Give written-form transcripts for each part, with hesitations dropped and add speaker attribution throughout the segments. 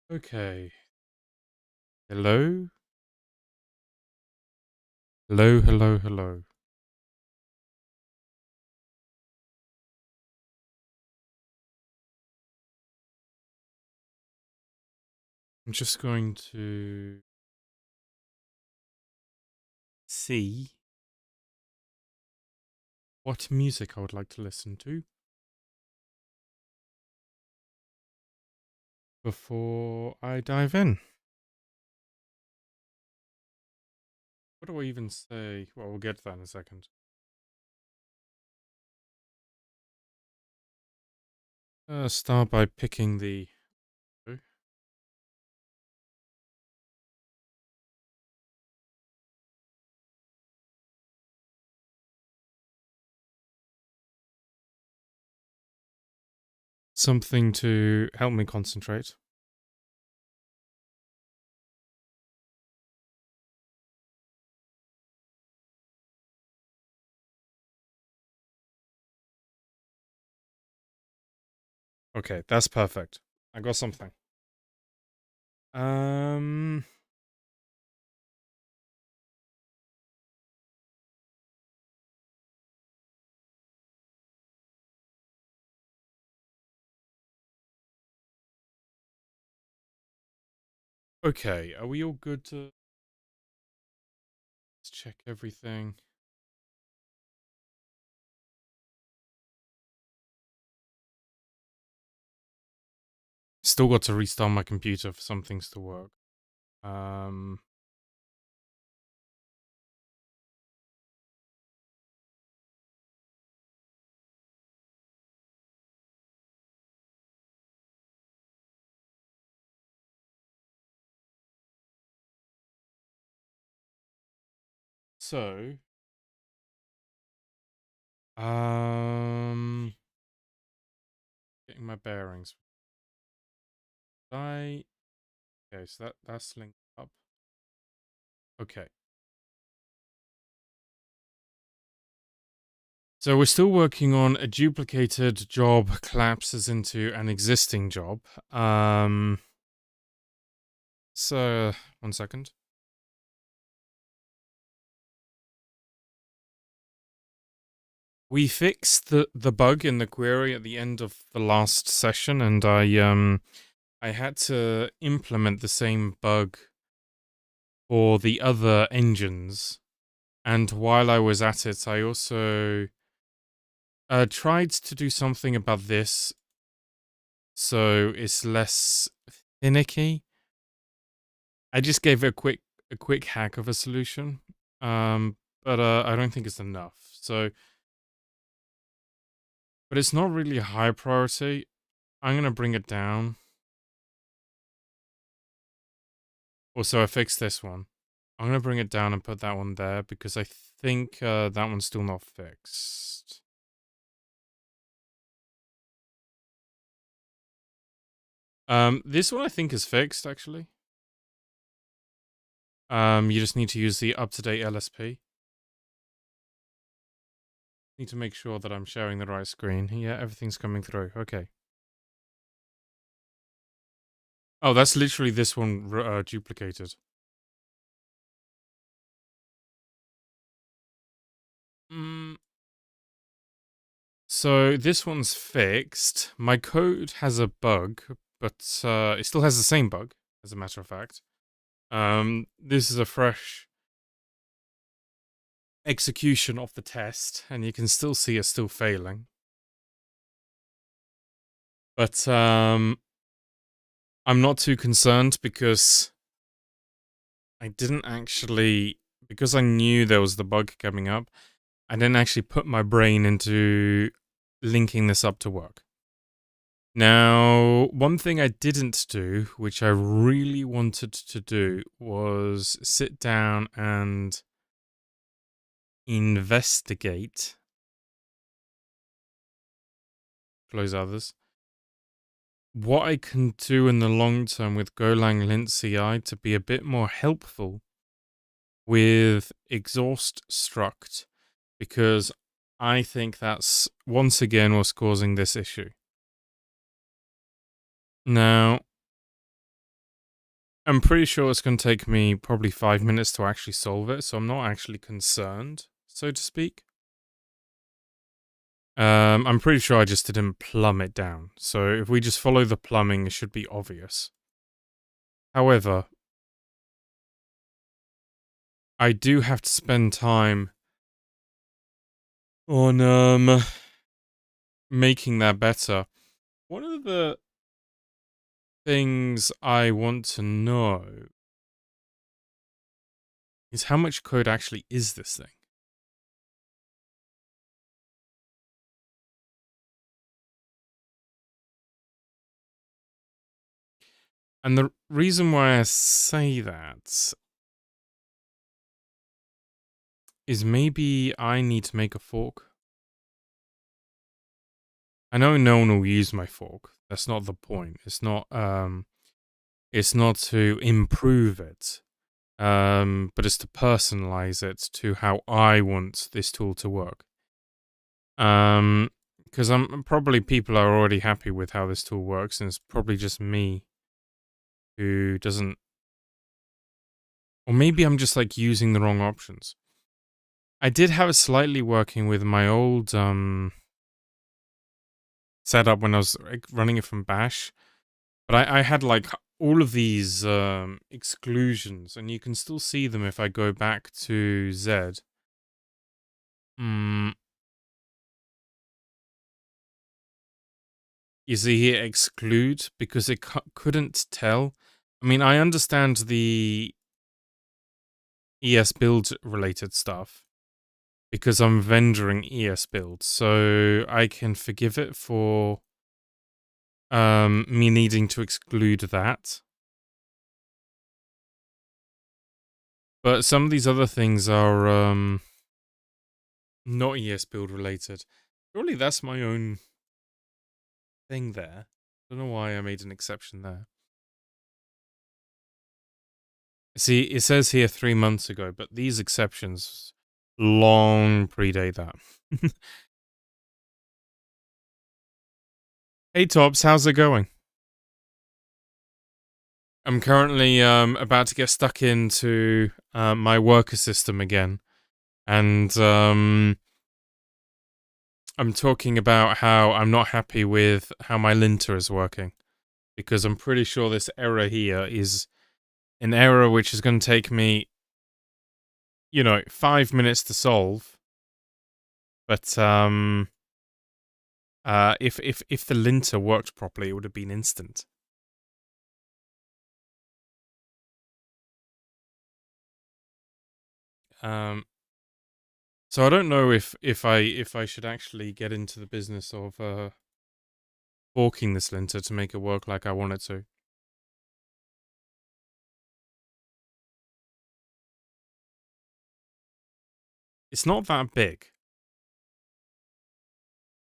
Speaker 1: Okay. Hello? Hello, hello, hello. I'm just going to see what music I would like to listen to before I dive in. What do I even say? Well, we'll get to that in a second. Start by picking the something to help me concentrate. Okay, that's perfect. I got something. Um. Okay, are we all good to let's check everything? Still got to restart my computer for some things to work. Um. So, getting my bearings. I okay, so that's linked up. Okay, so we're still working on a duplicated job collapses into an existing job. So 1 second. We fixed the bug in the query at the end of the last session, and I had to implement the same bug for the other engines. And while I was at it, I also tried to do something about this so it's less finicky. I just gave it a quick hack of a solution, but I don't think it's enough. So, but it's not really a high priority. I'm gonna bring it down. Also, I fixed this one. I'm gonna bring it down and put that one there because I think that one's still not fixed. This one I think is fixed actually. You just need to use the up-to-date LSP. Need to make sure that I'm sharing the right screen. Yeah, everything's coming through. Okay. Oh, that's literally this one duplicated. Mm. So this one's fixed. My code has a bug, but it still has the same bug, as a matter of fact. This is a fresh execution of the test, and you can still see it's still failing. But I'm not too concerned because I didn't actually, because I knew there was the bug coming up, I didn't actually put my brain into linking this up to work. Now, one thing I didn't do, which I really wanted to do, was sit down and investigate, close others, what I can do in the long term with Golang lint CI to be a bit more helpful with exhaust struct, because I think that's once again what's causing this issue. Now, I'm pretty sure it's going to take me probably 5 minutes to actually solve it, so I'm not actually concerned, so to speak. I'm pretty sure I just didn't plumb it down. So if we just follow the plumbing, it should be obvious. However, I do have to spend time on making that better. One of the things I want to know is how much code actually is this thing? And the reason why I say that is maybe I need to make a fork. I know no one will use my fork. That's not the point. It's not to improve it. But it's to personalize it to how I want this tool to work. Because I'm probably people are already happy with how this tool works, and it's probably just me who doesn't, or maybe I'm just like using the wrong options. I did have it slightly working with my old setup when I was running it from Bash, but I had like all of these exclusions, and you can still see them if I go back to Z. You see here exclude because it couldn't tell. I mean, I understand the ES build related stuff because I'm vendoring ES build, so I can forgive it for me needing to exclude that. But some of these other things are not ES build related. Surely that's my own thing there. I don't know why I made an exception there. See, it says here 3 months ago, but these exceptions long predate that. Hey Tops, how's it going? I'm currently about to get stuck into my worker system again, and I'm talking about how I'm not happy with how my linter is working, because I'm pretty sure this error here is an error which is going to take me, 5 minutes to solve, but if the linter worked properly, it would have been instant. So I don't know if I should actually get into the business of forking this linter to make it work like I want it to. It's not that big.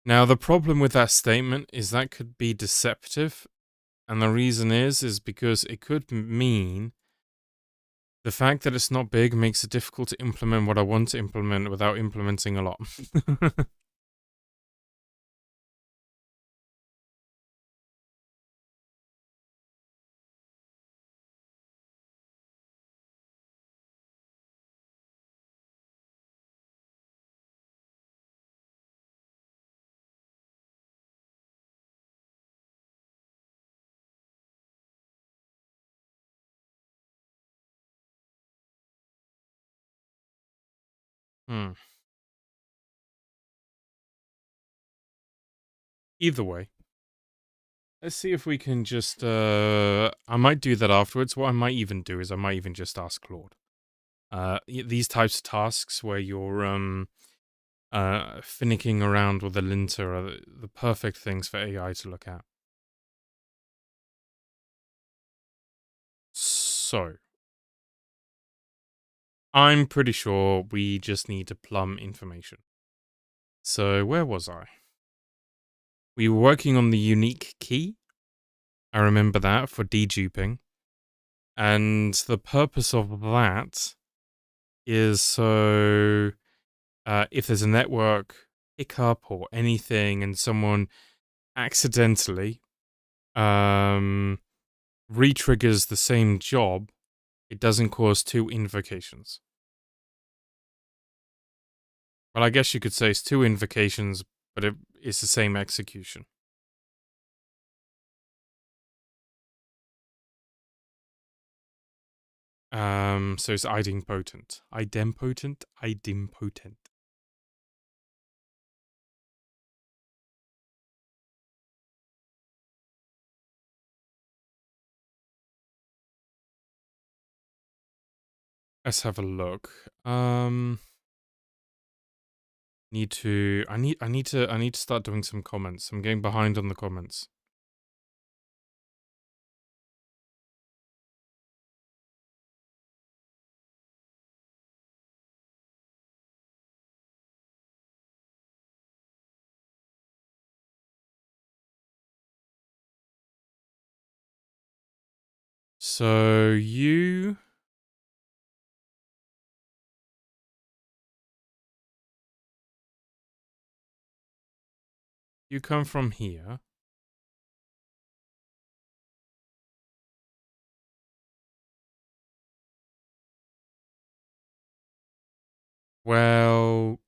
Speaker 1: Now the problem with that statement is that could be deceptive, and the reason is because it could mean the fact that it's not big makes it difficult to implement what I want to implement without implementing a lot. Either way, let's see if we can just I might do that afterwards. What I might even do is I might even just ask Claude. These types of tasks where you're finicking around with the linter are the perfect things for AI to look at. So, I'm pretty sure we just need to plumb information. So, where was I? We were working on the unique key. I remember that for deduping. And the purpose of that is so if there's a network hiccup or anything and someone accidentally re-triggers the same job, it doesn't cause 2 invocations. Well, I guess you could say it's 2 invocations, but it's the same execution. So it's idempotent. Idempotent? Idempotent. Let's have a look. I need to start doing some comments. I'm getting behind on the comments. So you come from here. Well,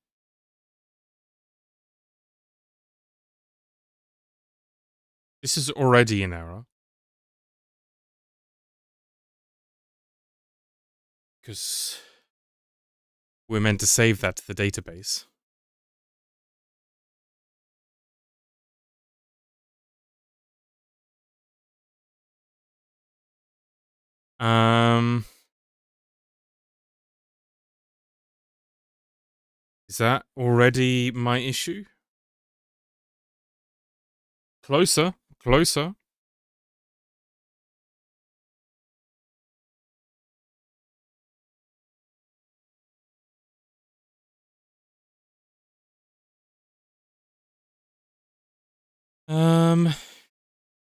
Speaker 1: this is already an error. Because we're meant to save that to the database. Is that already my issue? Closer, closer.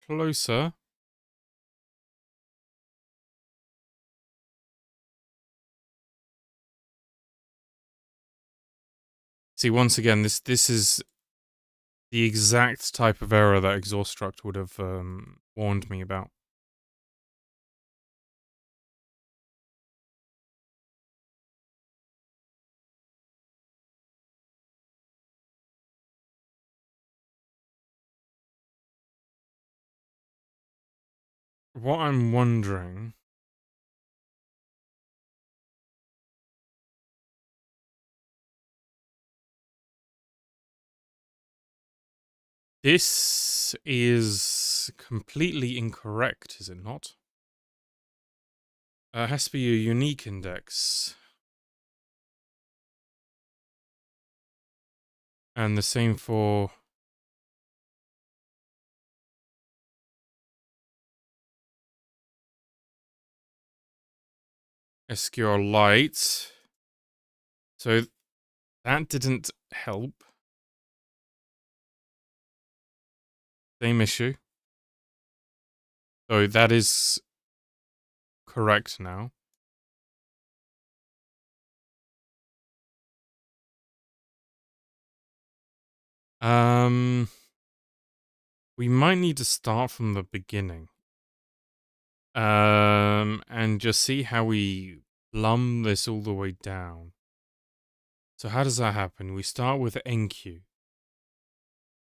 Speaker 1: Closer. See, once again, this is the exact type of error that exhaust struct would have warned me about. What I'm wondering... This is completely incorrect, is it not? It has to be a unique index. And the same for... SQLite. So that didn't help. Same issue. So that is correct now. We might need to start from the beginning. And just see how we plumb this all the way down. So how does that happen? We start with NQ.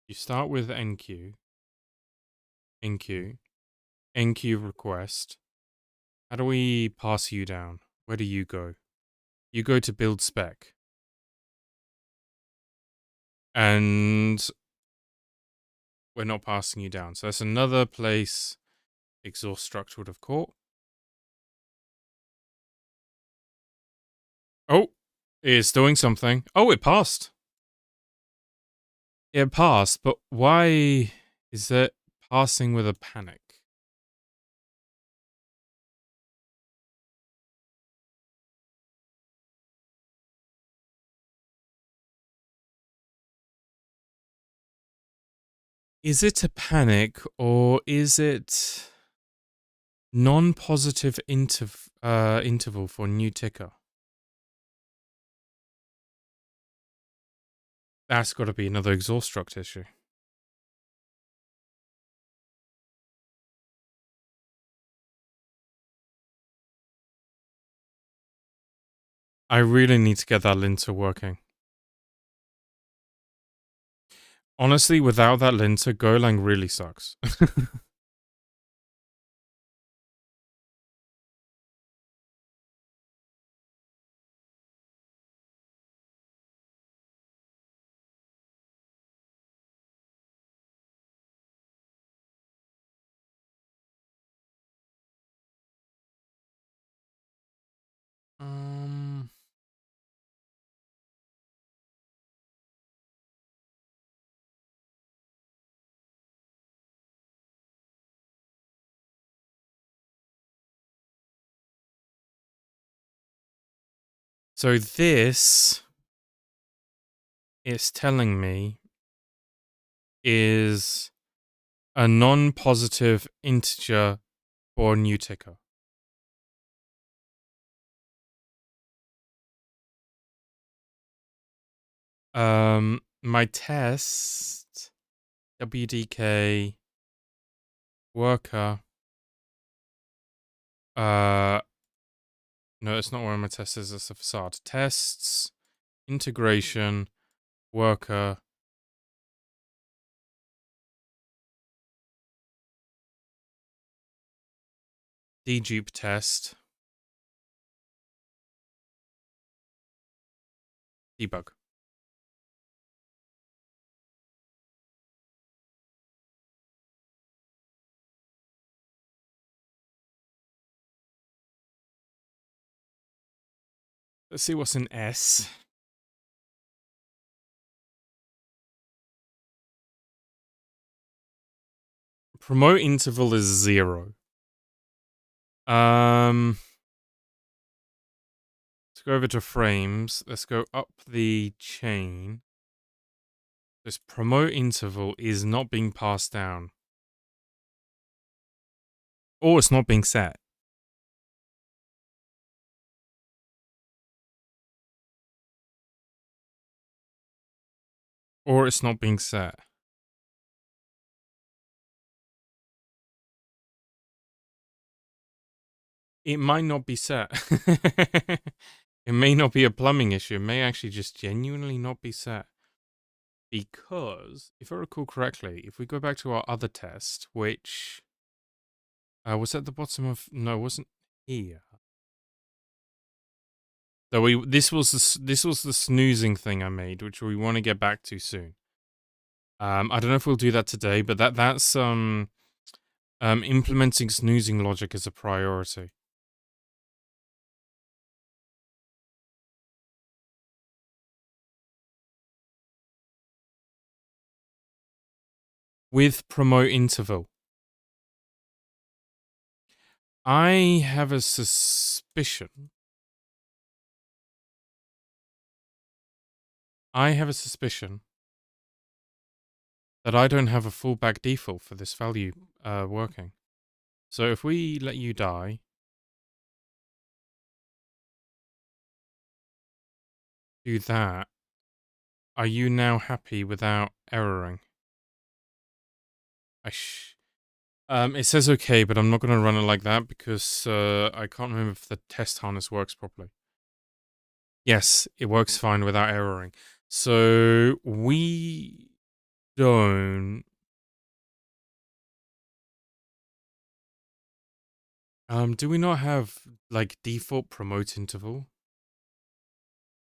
Speaker 1: You start with NQ. NQ request. How do we pass you down? Where do you go? You go to build spec. And we're not passing you down. So that's another place exhaust struct would have caught. Oh, it's doing something. Oh, it passed. It passed, but why is it passing with a panic? Is it a panic or is it non-positive interval for new ticker? That's got to be another exhaust struct issue. I really need to get that linter working. Honestly, without that linter, Golang really sucks. um... So this is telling me is a non-positive integer for new ticker. My test WDK worker. No, it's not where my test is. It's a facade. Tests, integration, worker. Dedupe test. Debug. Let's see what's in S. Promote interval is 0. Let's go over to frames. Let's go up the chain. This promote interval is not being passed down. Or it's not being set. Or it's not being set. It might not be set. It may not be a plumbing issue. It may actually just genuinely not be set. Because, if I recall correctly, if we go back to our other test, which was at the bottom of... No, it wasn't here. So this was the snoozing thing I made, which we want to get back to soon. I don't know if we'll do that today, but that's implementing snoozing logic as a priority. With promote interval. I have a suspicion. That I don't have a fallback default for this value working. So if we let you die, do that, are you now happy without erroring? It says okay, but I'm not going to run it like that because I can't remember if the test harness works properly. Yes, it works fine without erroring. So we don't... do we not have, like, default promote interval?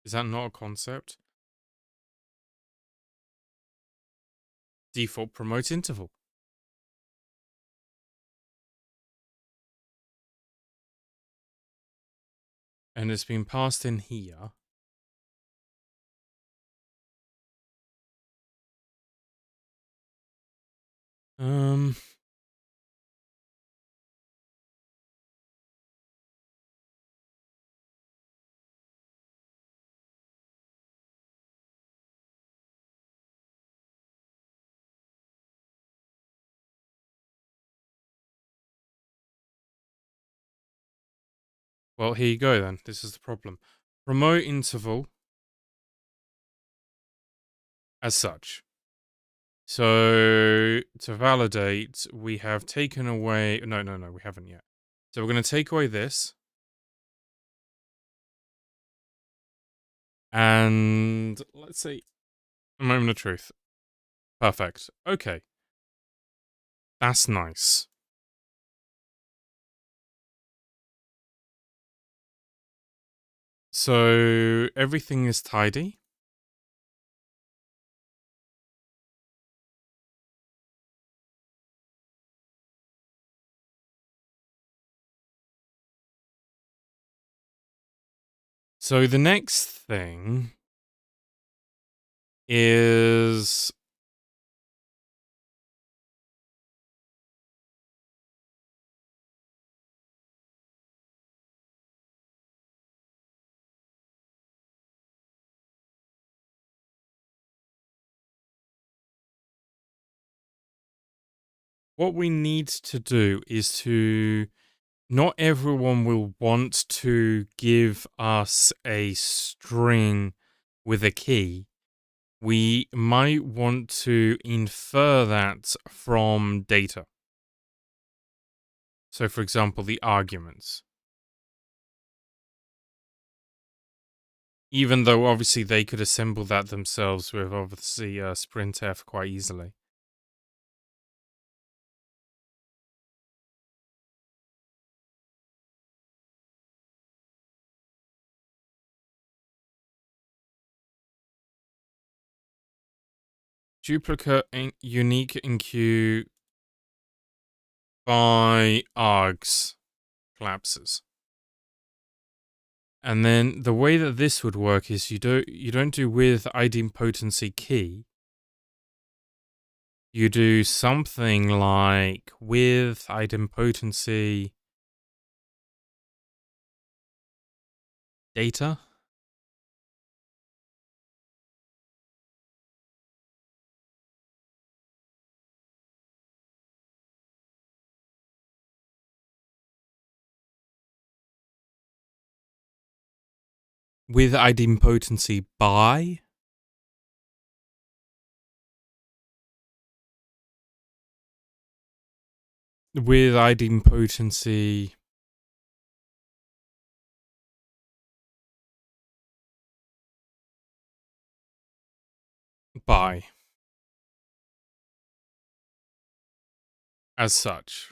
Speaker 1: Is that not a concept? Default promote interval. And it's been passed in here. Well, here you go then. This is the problem. Promote interval as such. So to validate, we have taken away... No, we haven't yet. So we're going to take away this. And let's see. A moment of truth. Perfect. Okay. That's nice. So everything is tidy. So the next thing is what we need to do is to not everyone will want to give us a string with a key. We might want to infer that from data. So, for example, the arguments. Even though obviously they could assemble that themselves with obviously sprintf quite easily. Duplicate unique in queue by args collapses. And then the way that this would work is you don't do with idempotency key. You do something like with idempotency data. With idempotency by. With idempotency by. As such.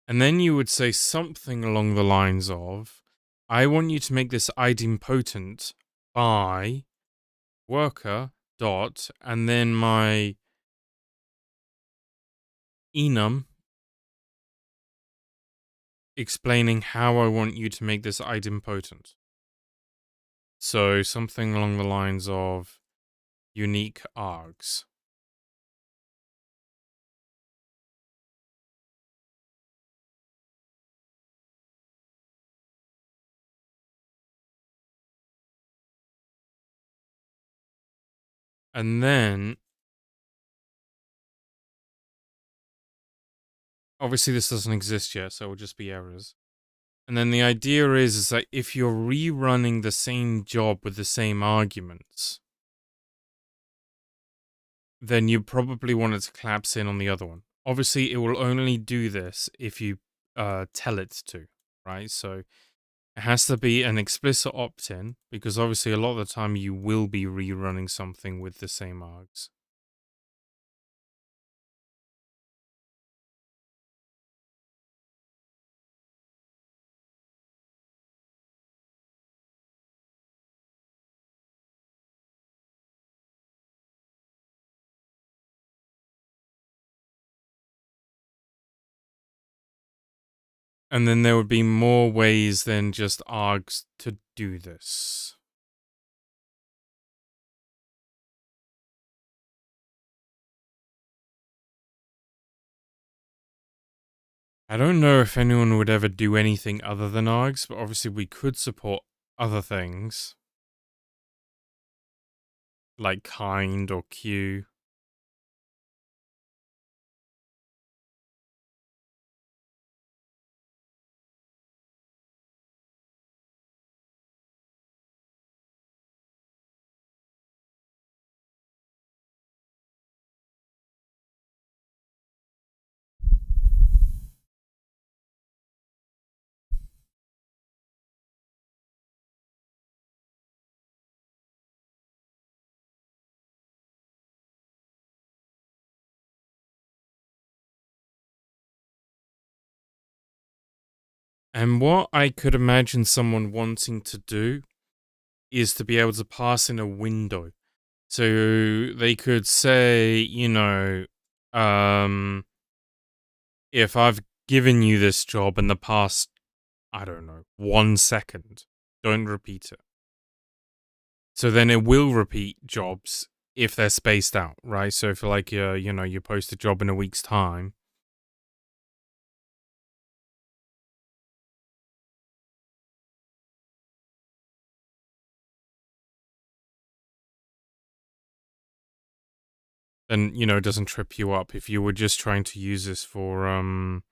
Speaker 1: And then you would say something along the lines of, I want you to make this idempotent by worker dot, and then my enum explaining how I want you to make this idempotent. So something along the lines of unique args. And then, obviously this doesn't exist yet, so it will just be errors. And then the idea is that if you're rerunning the same job with the same arguments, then you probably want it to collapse in on the other one. Obviously, it will only do this if you tell it to, right? So it has to be an explicit opt-in, because obviously a lot of the time you will be rerunning something with the same args. And then there would be more ways than just args to do this. I don't know if anyone would ever do anything other than args, but obviously we could support other things. Like kind or queue. And what I could imagine someone wanting to do is to be able to pass in a window. So they could say, if I've given you this job in the past, I don't know, 1 second, don't repeat it. So then it will repeat jobs if they're spaced out, right? So if like you post a job in a week's time, then it doesn't trip you up. If you were just trying to use this for um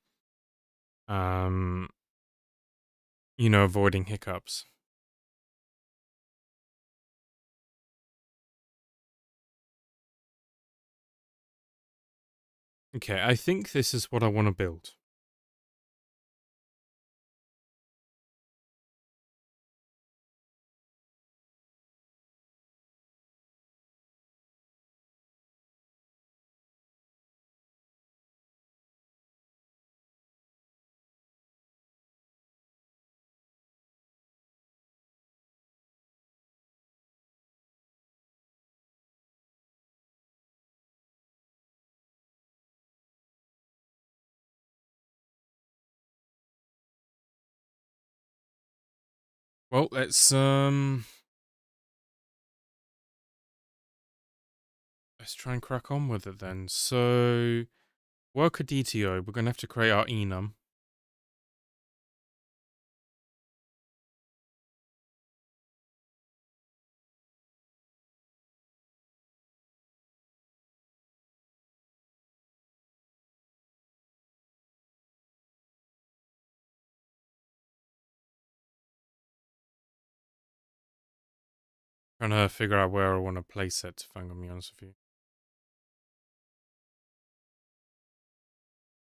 Speaker 1: avoiding hiccups. Okay, I think this is what I want to build. Well, let's try and crack on with it then. So, worker DTO, we're gonna have to create our enum. Trying to figure out where I want to place it, if I'm gonna be honest with you.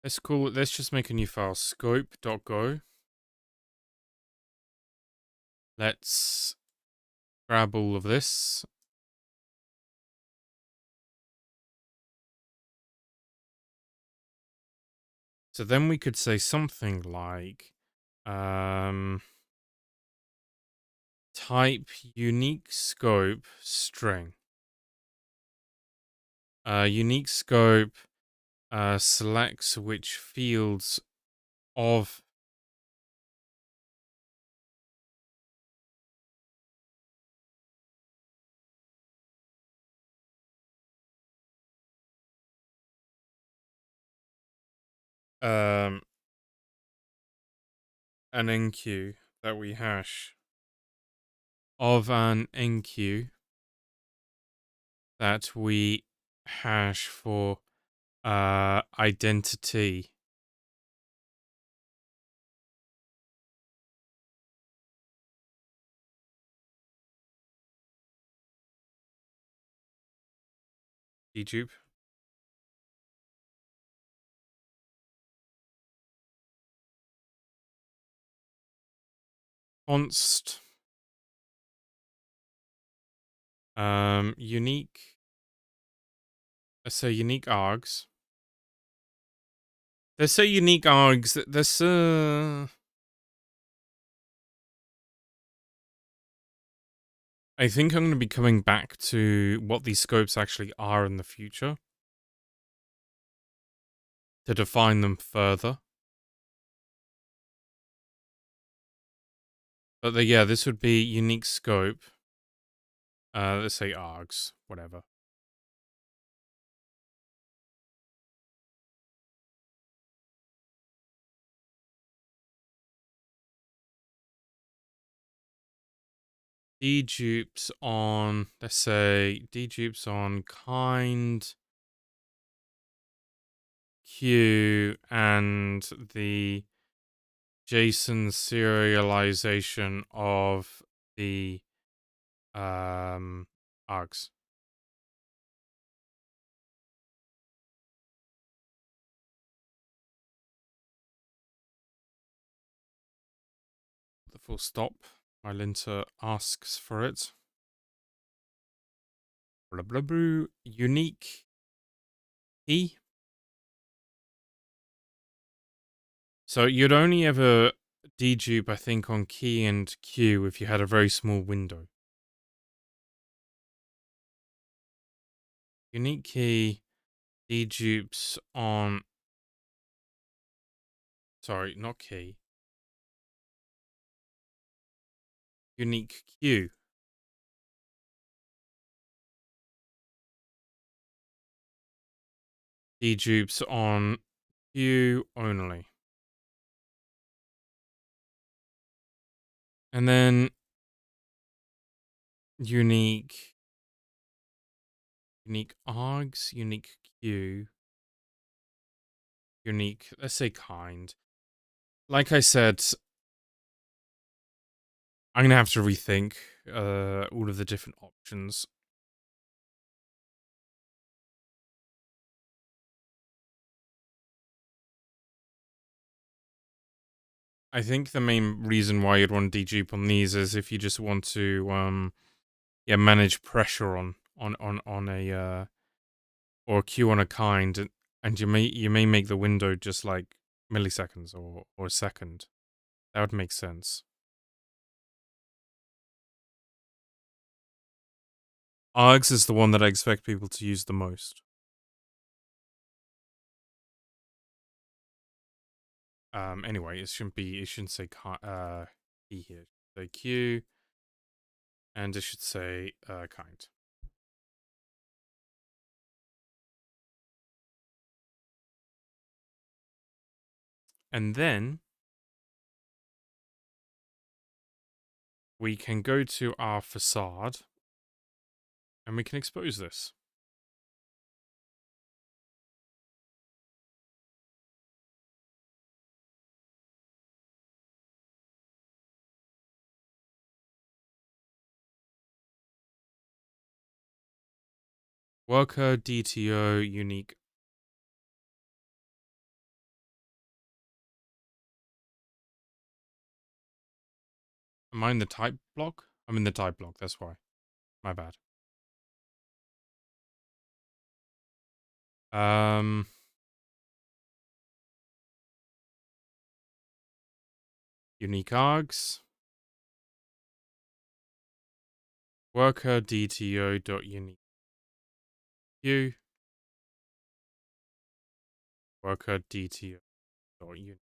Speaker 1: Let's call it, let's just make a new file, scope.go. Let's grab all of this. So then we could say something like, type unique scope string. Unique scope selects which fields of an enqueue that we hash of an enqueue that we hash for identity. Dedupe. Const unique, let's say unique args. Let's say unique args. This I think I'm going to be coming back to what these scopes actually are in the future to define them further. But yeah, this would be unique scope. Let's say args, whatever. Dedupes on, let's say, dedupes on kind queue and the JSON serialization of the args. The full stop. My linter asks for it. Blah blah blah. Unique key. So you'd only ever dedupe, I think, on key and Q if you had a very small window. Unique key dedupes on... Sorry, not key. Unique Q. Dedupes on Q only. And then unique args, unique Q, unique, let's say kind. Like I said, I'm going to have to rethink all of the different options. I think the main reason why you'd want to dedupe on these is if you just want to manage pressure on a or Q on a kind, and you may make the window just like milliseconds or a second. That would make sense. ARGS is the one that I expect people to use the most. Anyway, it shouldn't say key here. It should say Q, and it should say kind. And then we can go to our facade, and we can expose this. Worker DTO unique. Am I in the type block? I'm in the type block, that's why. My bad. Unique args. Worker DTO dot unique Q. Worker DTO dot unique.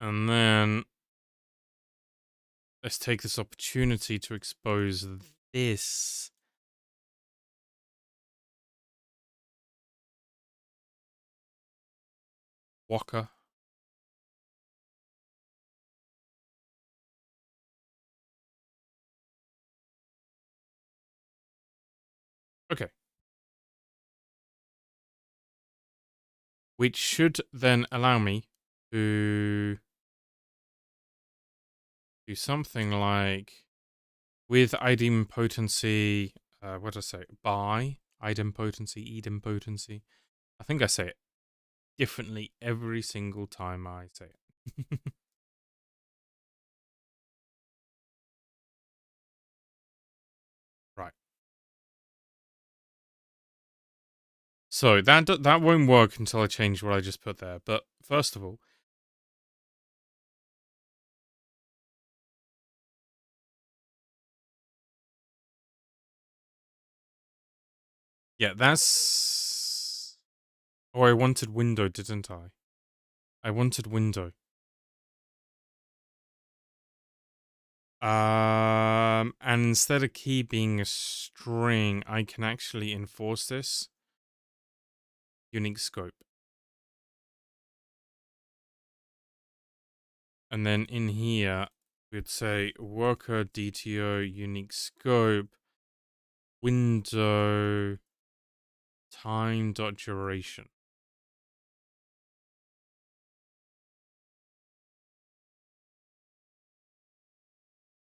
Speaker 1: And then let's take this opportunity to expose this. Walker. Okay. Which should then allow me to do something like with idempotency, what did I say? By idempotency. I think I say it differently every single time I say it. Right. So that won't work until I change what I just put there. But first of all, yeah, that's... Oh, I wanted window, didn't I? I wanted window. And instead of key being a string, I can actually enforce this. Unique scope. And then in here, we'd say worker DTO unique scope window time dot duration.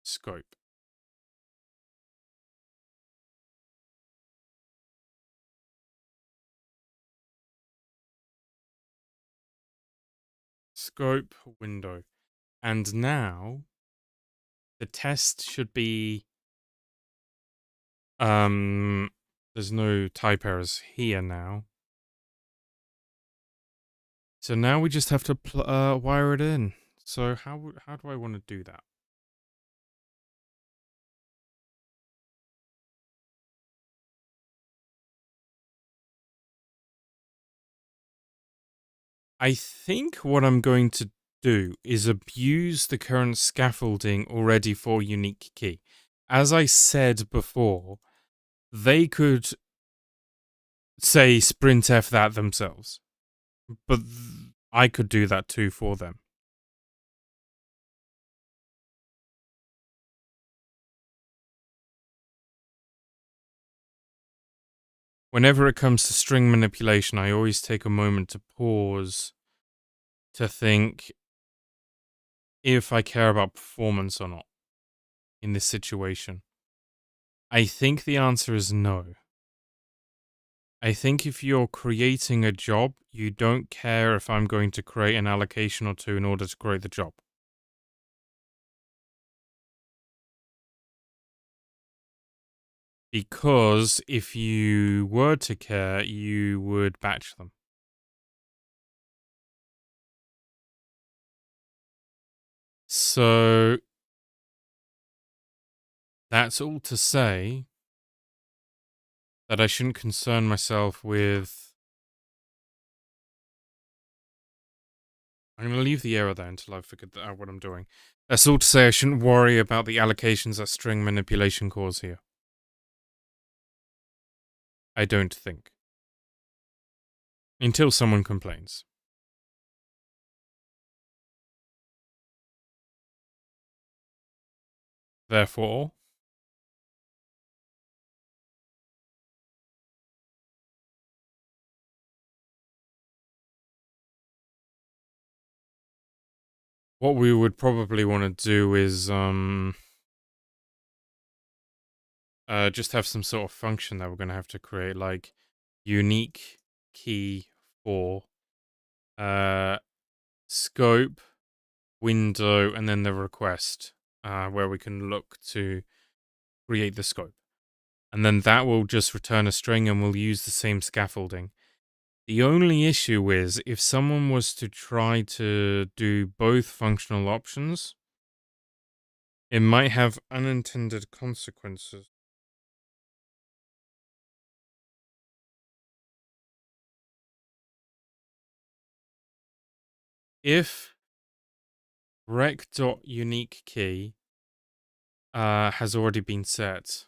Speaker 1: Scope. Scope window. And now the test should be there's no type errors here now. So now we just have to wire it in. So how do I want to do that? I think what I'm going to do is abuse the current scaffolding already for unique key. As I said before, they could say sprintf that themselves, but I could do that too for them. Whenever it comes to string manipulation, I always take a moment to pause to think if I care about performance or not in this situation. I think the answer is no. I think if you're creating a job, you don't care if I'm going to create an allocation or two in order to create the job. Because if you were to care, you would batch them. So that's all to say that I shouldn't concern myself with. I'm going to leave the error there until I figured out what I'm doing. That's all to say I shouldn't worry about the allocations that string manipulation cause here. I don't think. Until someone complains. Therefore, what we would probably want to do is just have some sort of function that we're going to have to create, like unique key for scope, window, and then the request, where we can look to create the scope. And then that will just return a string and we'll use the same scaffolding. The only issue is if someone was to try to do both functional options, it might have unintended consequences. If rec.uniqueKey has already been set,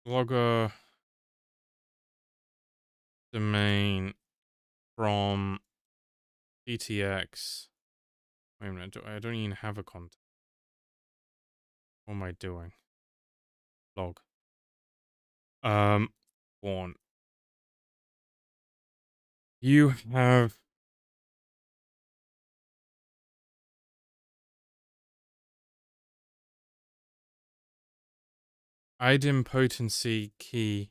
Speaker 1: logger domain from PTX. Wait a minute, I don't even have a content. What am I doing? Log. One. You have idempotency key.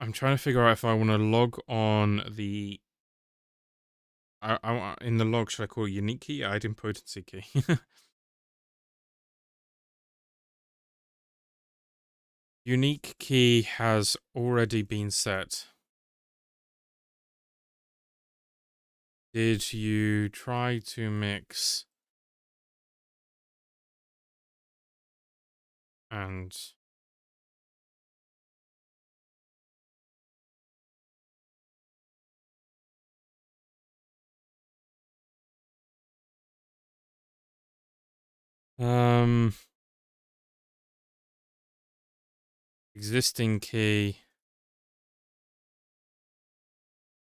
Speaker 1: I'm trying to figure out if I want to log on the. In the log, should I call it unique key? Idempotency key. Unique key has already been set. Did you try to mix and existing key,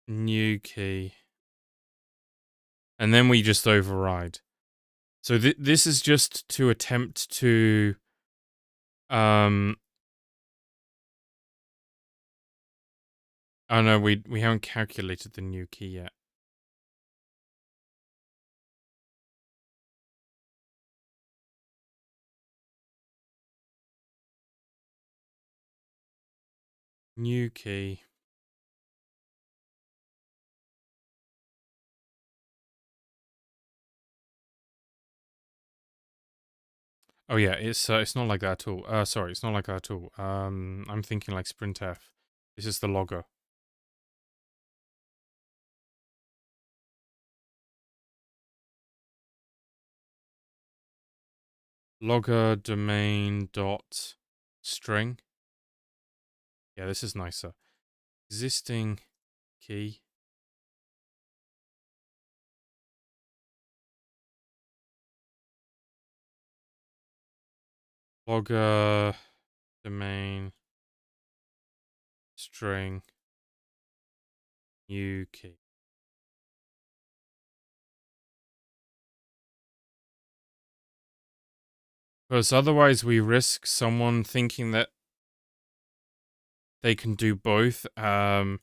Speaker 1: new key, and then we just override. So this is just to attempt to oh no, we haven't calculated the new key yet. New key. Oh yeah, it's not like that at all. Sorry, it's not like that at all. I'm thinking like sprintf. This is the logger. Logger domain dot string. Yeah, this is nicer. Existing key. Logger domain string new key. Because otherwise we risk someone thinking that they can do both, and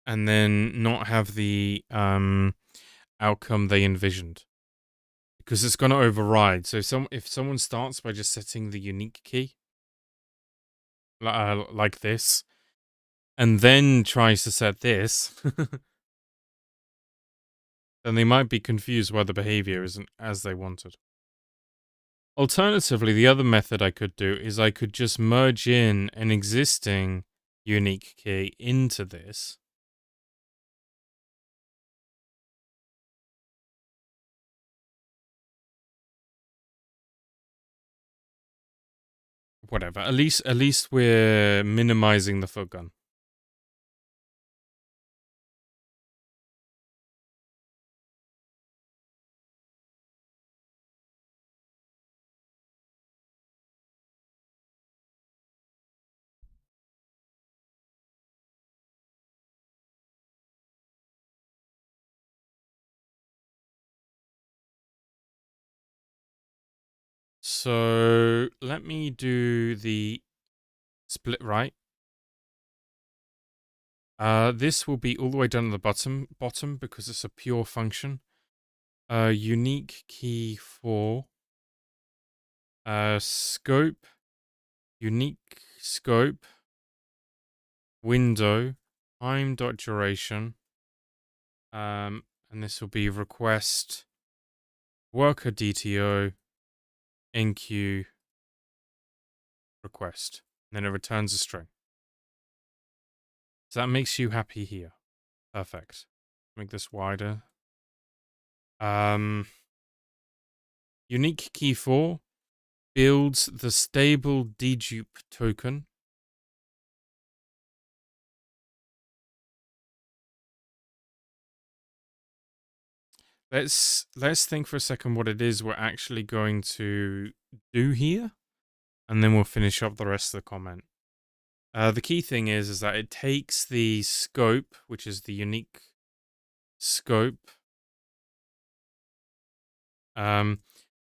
Speaker 1: then not have the outcome they envisioned. Because it's going to override. So if someone starts by just setting the unique key, like this, and then tries to set this, then they might be confused why the behavior isn't as they wanted. Alternatively, the other method I could do is I could just merge in an existing unique key into this. Whatever. At least we're minimizing the foot gun. So let me do the split right. This will be all the way down at the bottom because it's a pure function. Unique key for scope, unique scope, window, time.duration, and this will be request worker DTO enqueue request. And then it returns a string. So that makes you happy here. Perfect. Make this wider. Unique key 4 builds the stable dedupe token. Let's think for a second what it is we're actually going to do here, and then we'll finish up the rest of the comment. The key thing is that it takes the scope, which is the unique scope,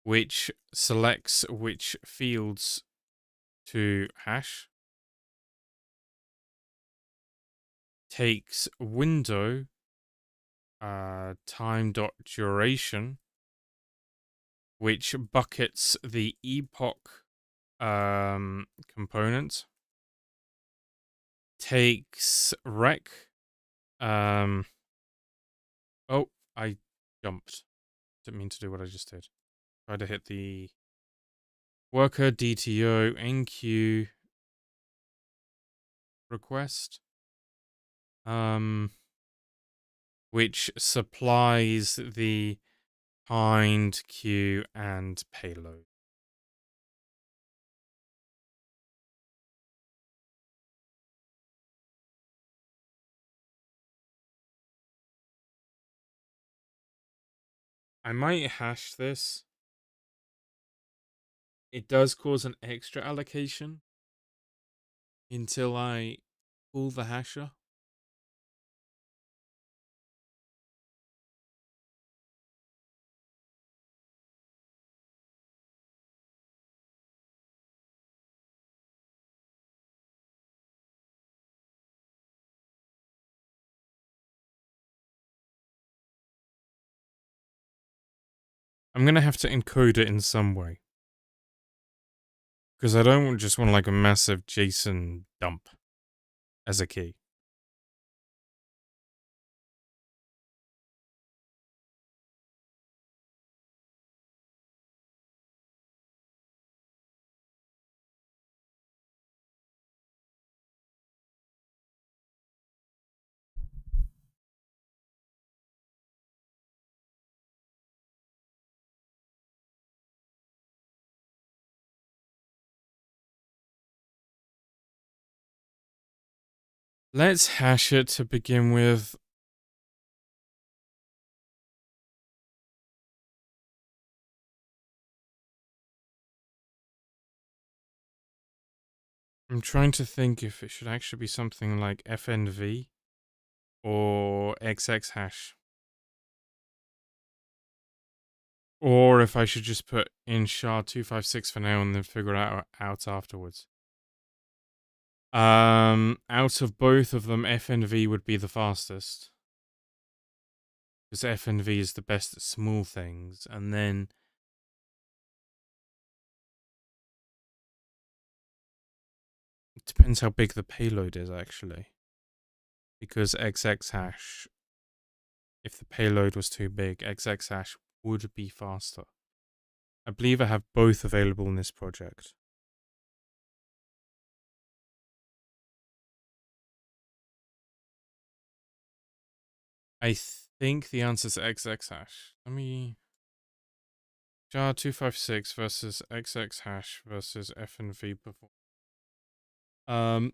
Speaker 1: which selects which fields to hash, takes window time.duration, which buckets the epoch component, takes rec. Oh, I jumped. Didn't mean to do what I just did. Tried to hit the worker DTO enqueue request, which supplies the kind queue and payload. I might hash this. It does cause an extra allocation until I pull the hasher. I'm going to have to encode it in some way. Because I don't just want like a massive JSON dump as a key. Let's hash it to begin with. I'm trying to think if it should actually be something like FNV or XX hash. Or if I should just put in SHA-256 for now and then figure it out afterwards. Out of both of them, FNV would be the fastest. Because FNV is the best at small things. And then it depends how big the payload is, actually. Because XX hash, if the payload was too big, XX hash would be faster. I believe I have both available in this project. I think the answer is XX hash. Let me... SHA-256 versus XX hash versus FNV performance.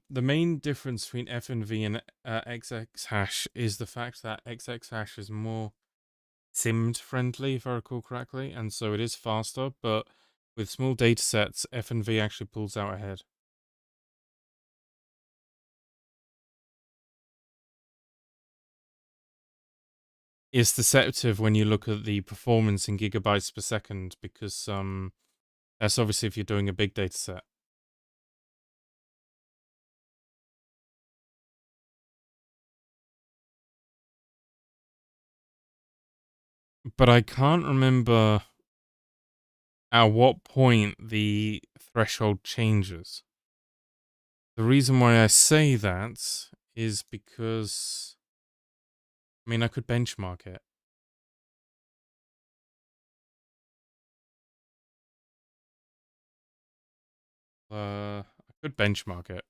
Speaker 1: The main difference between FNV and XX hash is the fact that XX hash is more simmed friendly, if I recall correctly, and so it is faster, but with small datasets, FNV actually pulls out ahead. It's deceptive when you look at the performance in gigabytes per second, because that's obviously if you're doing a big dataset. But I can't remember at what point the threshold changes. The reason why I say that is because, I mean, I could benchmark it. I could benchmark it.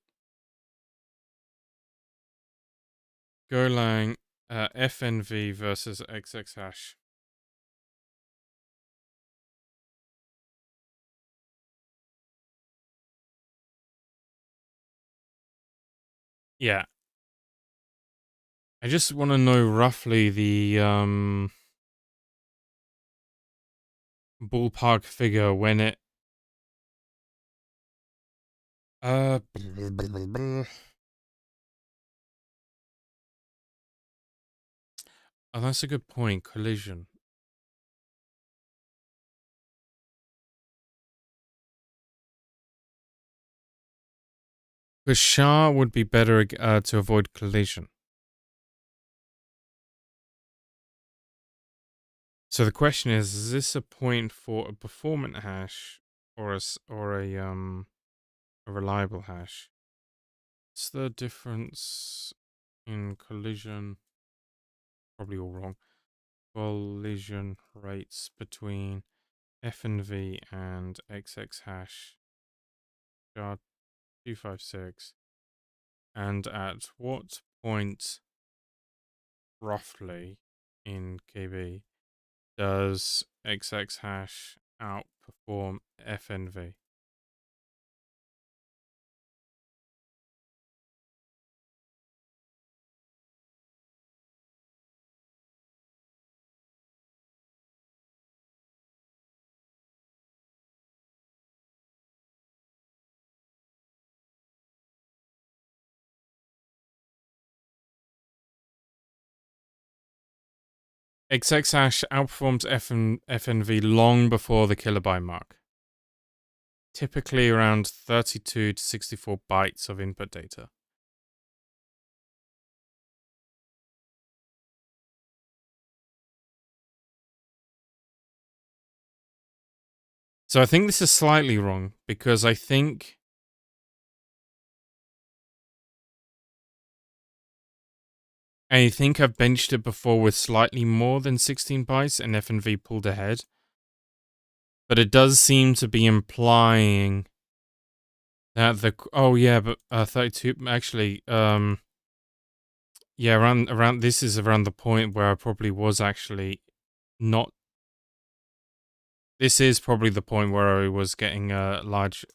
Speaker 1: Golang FNV versus XX hash. Yeah. I just want to know roughly the ballpark figure when it oh, that's a good point. Collision. Because SHA would be better to avoid collision. So the question is this a point for a performant hash or a reliable hash? What's the difference in collision? Probably all wrong. Collision rates between FNV and XX hash SHA-256, and at what point roughly in KB does XX hash outperform FNV? XX hash outperforms FNV long before the kilobyte mark. Typically around 32 to 64 bytes of input data. So I think this is slightly wrong, because I think I've benched it before with slightly more than 16 bytes and FNV pulled ahead. But it does seem to be implying that but 32 actually yeah, around this is around the point where I probably was actually not. This is probably the point where I was getting a large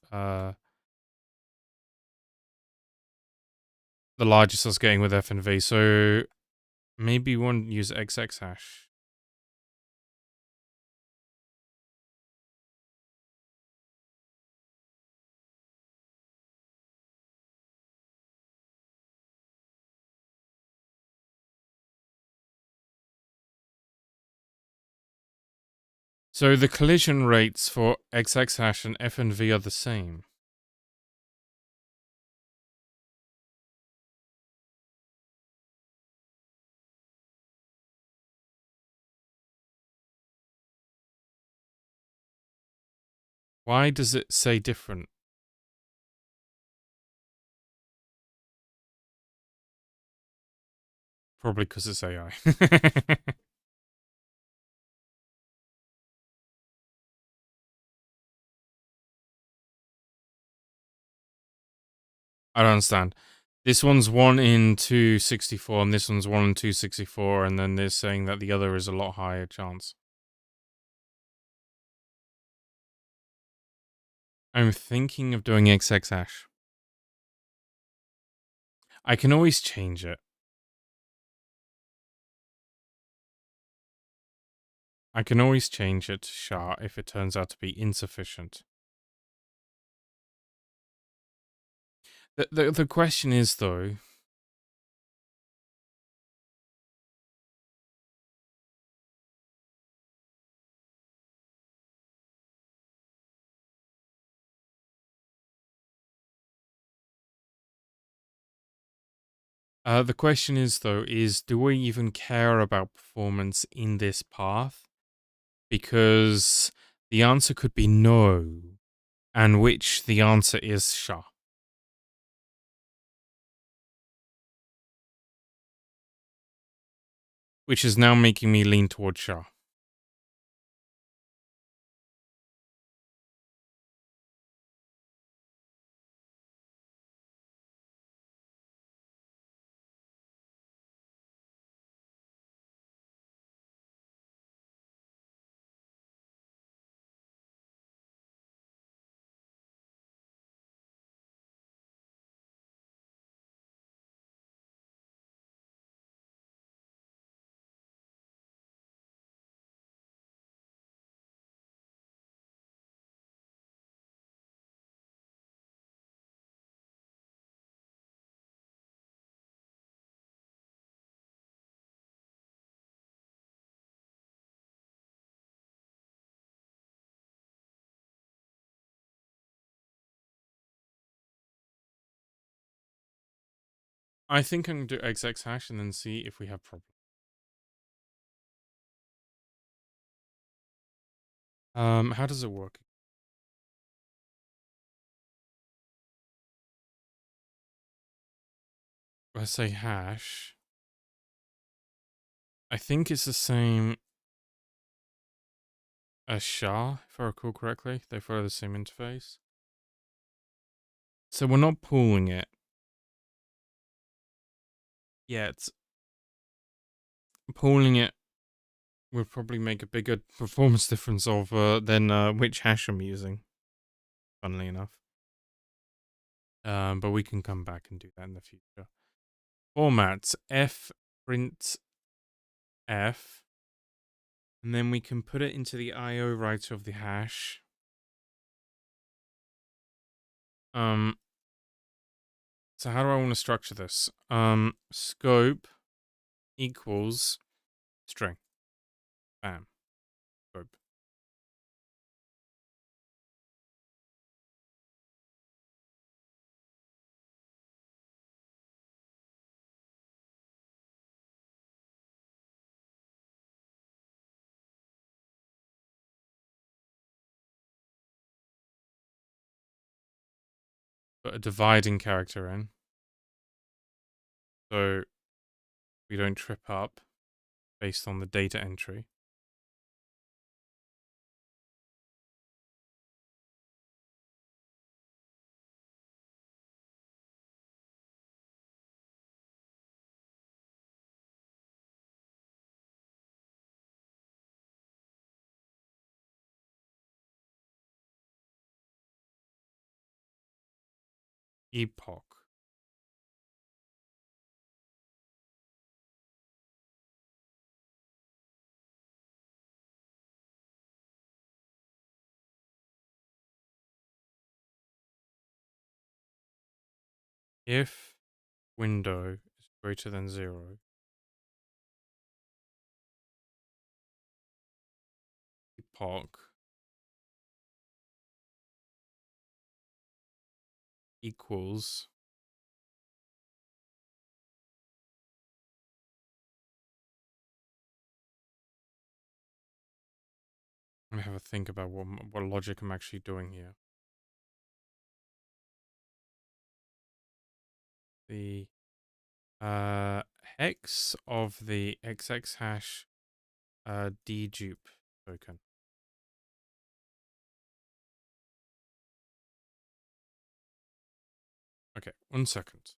Speaker 1: the largest I was getting with FNV. So maybe we want to use XX hash. So the collision rates for XX hash and FNV are the same. Why does it say different? Probably because it's AI. I don't understand. This one's 1 in 264, and this one's 1 in 264, and then they're saying that the other is a lot higher chance. I'm thinking of doing XX hash. I can always change it. I can always change it to SHA if it turns out to be insufficient. The question is, though, do we even care about performance in this path? Because the answer could be no, and which the answer is SHA. Which is now making me lean towards SHA. I think I'm going to do XX hash and then see if we have problems. How does it work? Let's say hash. I think it's the same as SHA, if I recall correctly. They follow the same interface. So we're not pooling it yet. Pooling it would probably make a bigger performance difference of than which hash I'm using, funnily enough. But we can come back and do that in the future. Formats, f print f, and then we can put it into the IO writer of the hash. So how do I want to structure this? Scope equals string. Bam. Scope. Put a dividing character in, so we don't trip up based on the data entry. Epoch. If window is greater than 0, epoch equals let me have a think about what logic I'm actually doing here. The hex of the XX hash dedupe token. Okay, 1 second.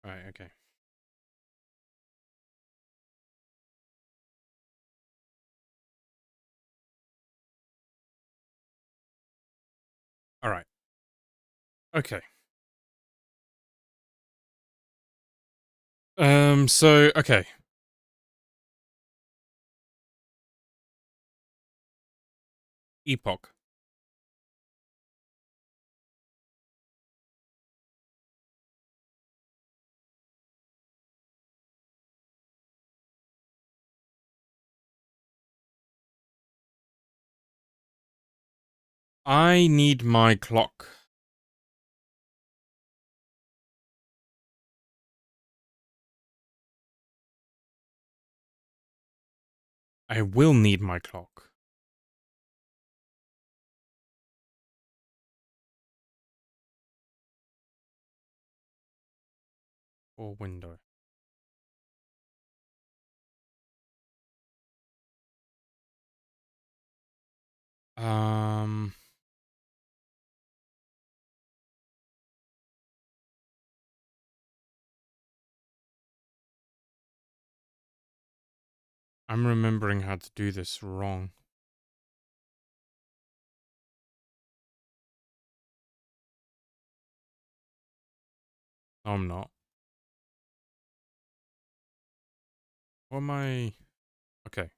Speaker 1: Right, okay. All right. Okay. Okay. Epoch. I need my clock. I will need my clock. Or window. Um, I'm remembering how to do this wrong. No, I'm not. What am I? Okay.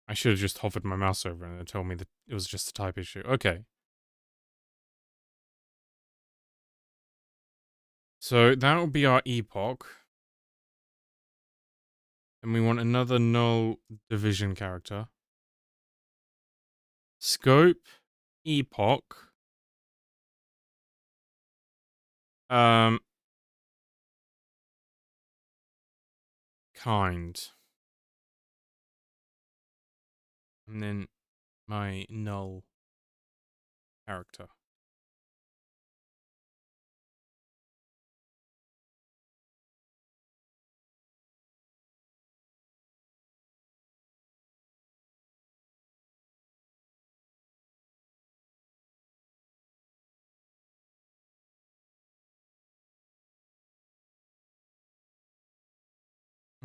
Speaker 1: I should have just hovered my mouse over and it told me that it was just a type issue. Okay. So that will be our epoch. And we want another null division character. Scope, epoch. Kind. And then my null character.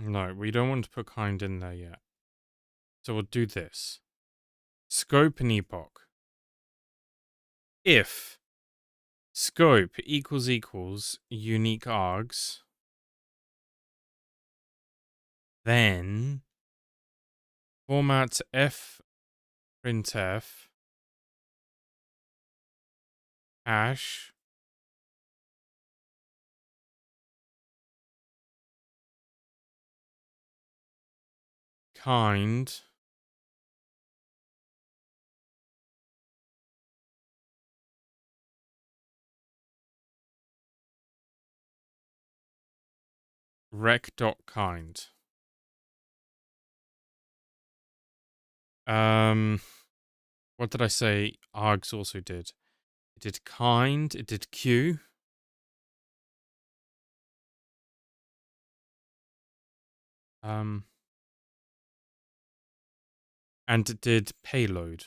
Speaker 1: No, we don't want to put kind in there yet. So we'll do this. Scope and epoch. If scope equals unique args, then format f printf hash kind rec.kind. What did I say args also did? It did kind, it did q. And it did payload.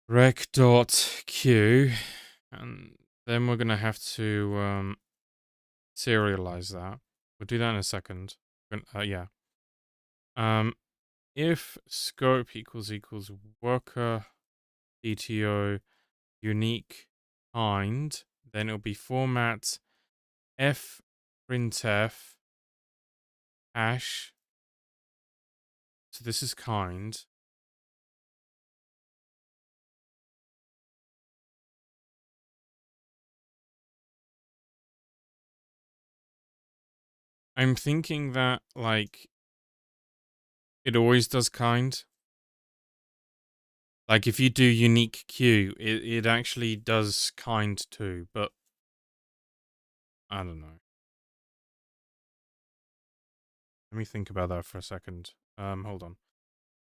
Speaker 1: Rec.q, and then we're gonna have to serialize that. We'll do that in a second. Yeah. If scope equals worker DTO unique kind, then it'll be format f printf hash. So this is kind. I'm thinking that, like, it always does kind. Like, if you do unique Q, it actually does kind too, but I don't know. Let me think about that for a second. Hold on.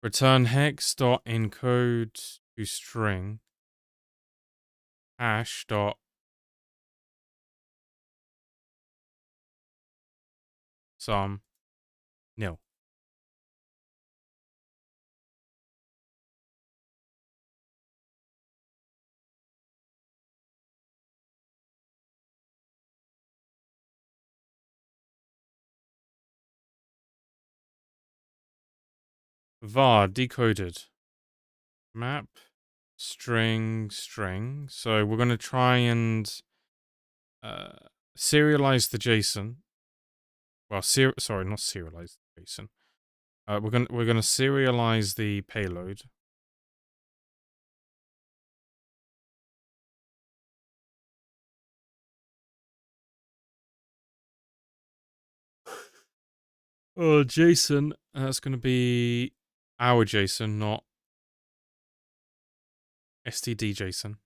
Speaker 1: Return hex dot encode to string hash dot sum nil. Var decoded. Map string. So we're gonna try and serialize the JSON. Well, sorry, not serialize the JSON. We're gonna serialize the payload. Oh, JSON. That's gonna be our JSON, not std JSON.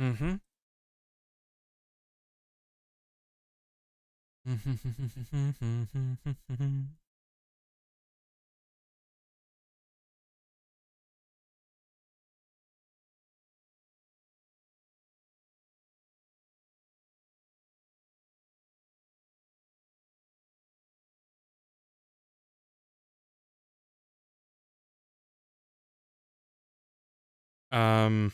Speaker 1: Mm-hmm. um.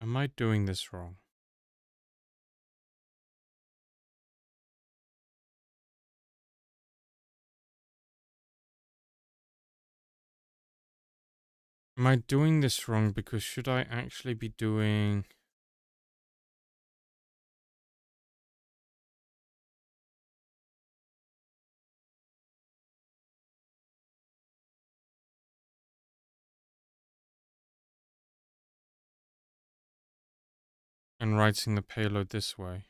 Speaker 1: Am I doing this wrong? Am I doing this wrong? Because should I actually be doing... and writing the payload this way?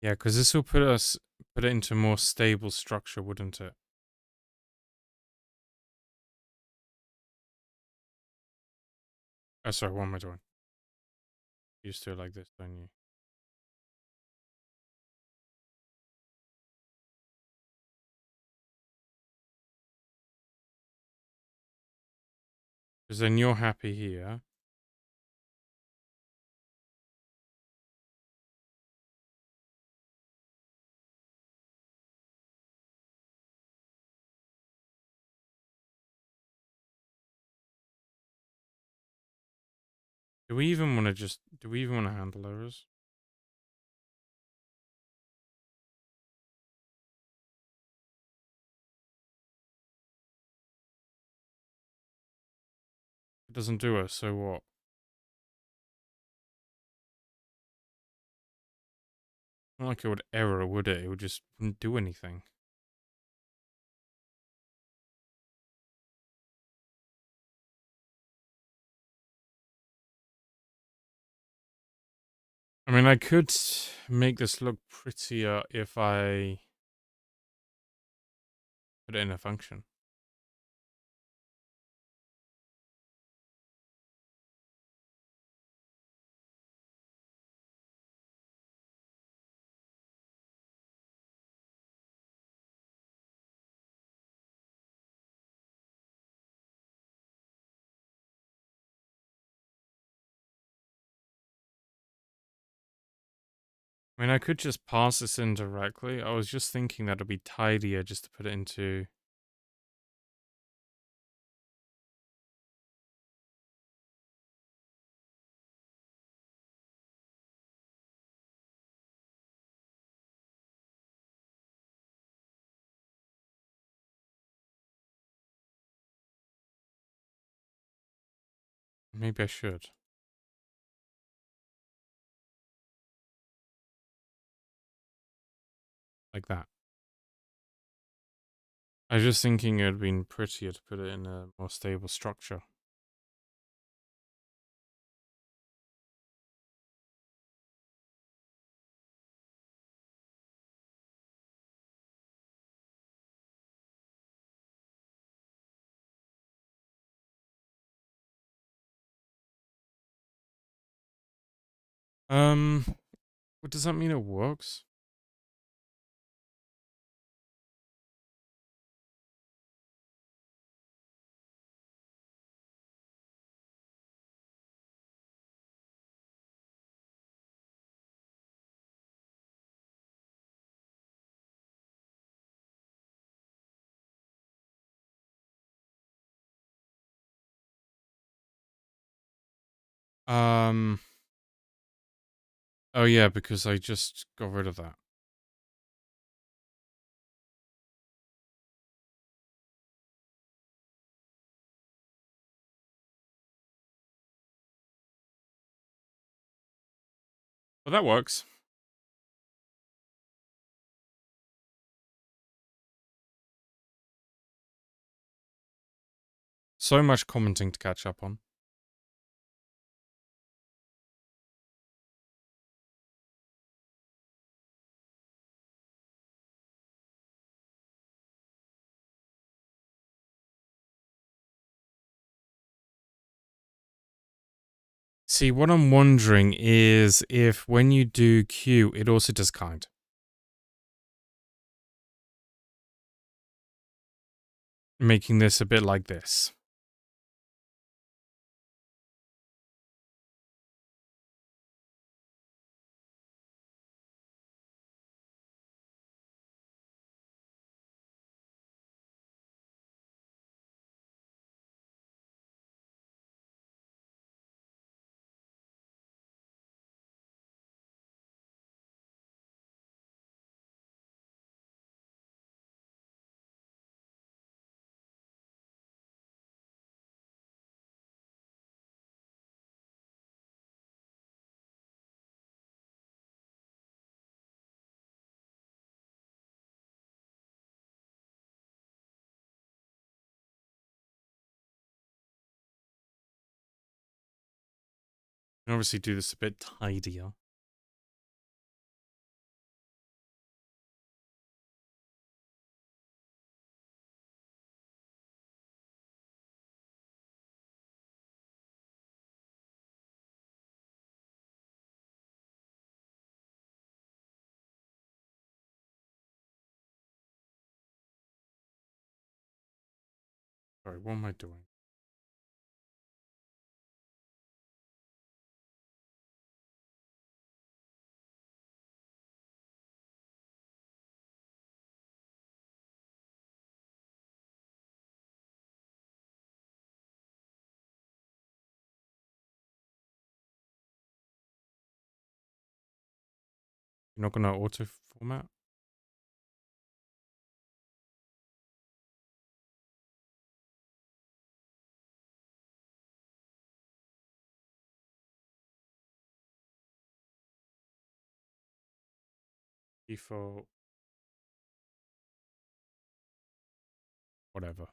Speaker 1: Yeah, because this will put it into a more stable structure, wouldn't it? Oh, sorry, what am I doing? You used to it like this, don't you? Because then you're happy here. Do we even want to handle errors? It doesn't do it, so what? Not like it would error, would it? It would just wouldn't do anything. I mean, I could make this look prettier if I put it in a function. I mean, I could just pass this in directly. I was just thinking that it'd be tidier just to put it into... Maybe I should. Like that. I was just thinking it would have been prettier to put it in a more stable structure. What does that mean it works? Um, oh yeah, because I just got rid of that. But that works. So much commenting to catch up on. See, what I'm wondering is if when you do Q, it also does kind. Making this a bit like this. You can obviously do this a bit tidier. Sorry, what am I doing? You're not gonna auto format? Default, whatever.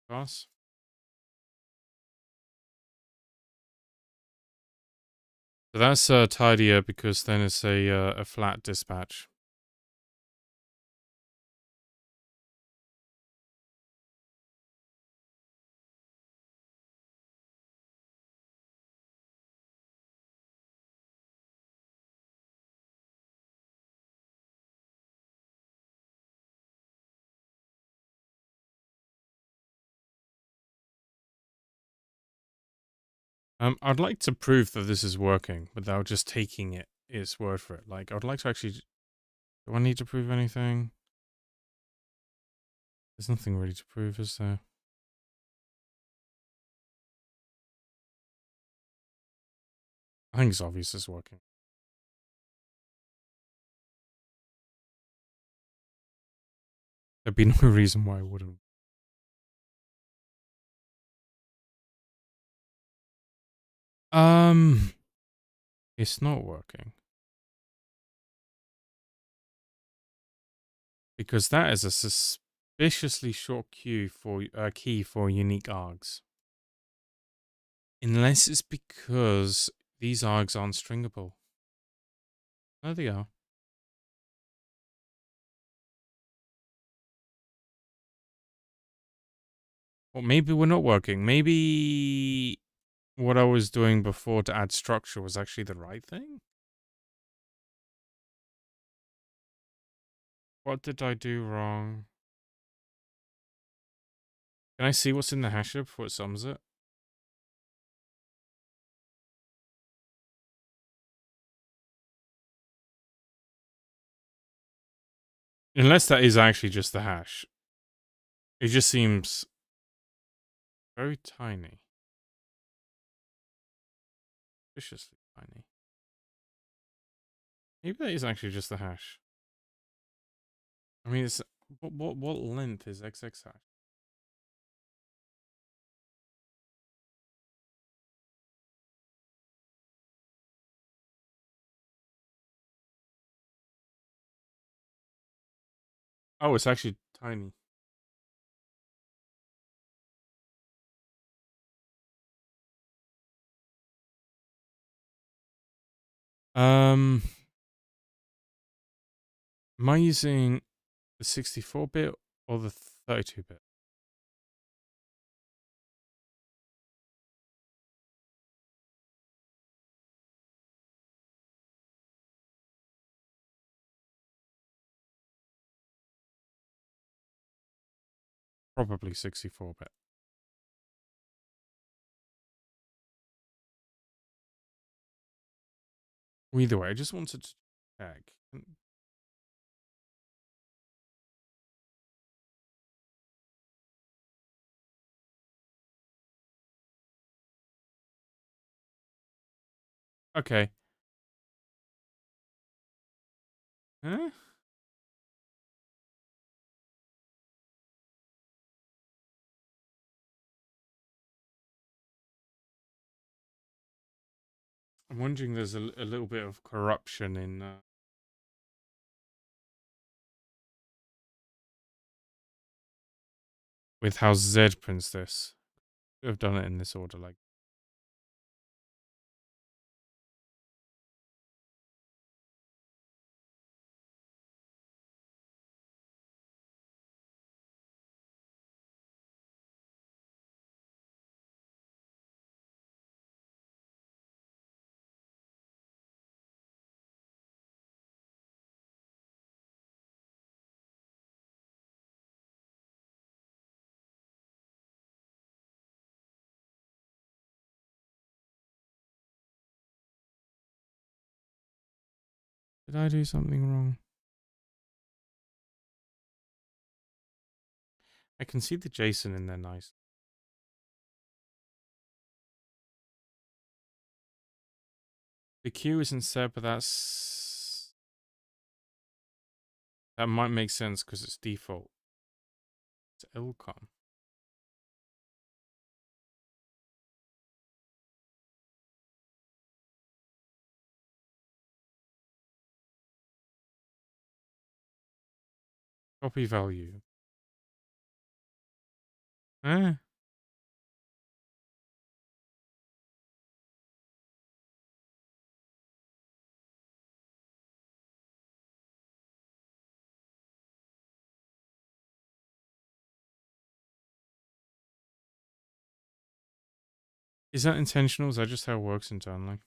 Speaker 1: Class. So that's tidier because then it's a flat dispatch. I'd like to prove that this is working without just taking its word for it. Like, I'd like to actually. Do I need to prove anything? There's nothing really to prove, is there? I think it's obvious it's working. There'd be no reason why it wouldn't. It's not working. Because that is a suspiciously short key for unique args. Unless it's because these args aren't stringable. No, they are. Well, maybe we're not working. Maybe what I was doing before to add structure was actually the right thing? What did I do wrong? Can I see what's in the hasher before it sums it? Unless that is actually just the hash. It just seems very tiny. Viciously tiny. Maybe that is actually just the hash. I mean, it's what length is XX hash? Oh, it's actually tiny. Am I using the 64-bit or the 32-bit? Probably 64-bit. Either way, I just wanted to check. Okay. Huh? I'm wondering there's a little bit of corruption in with how Z prints this. Could have done it in this order, like. Did I do something wrong? I can see the JSON in there nice. The queue isn't set, but that might make sense because it's default. It's LCOM. Copy value. Eh? Is that intentional? Is that just how it works internally?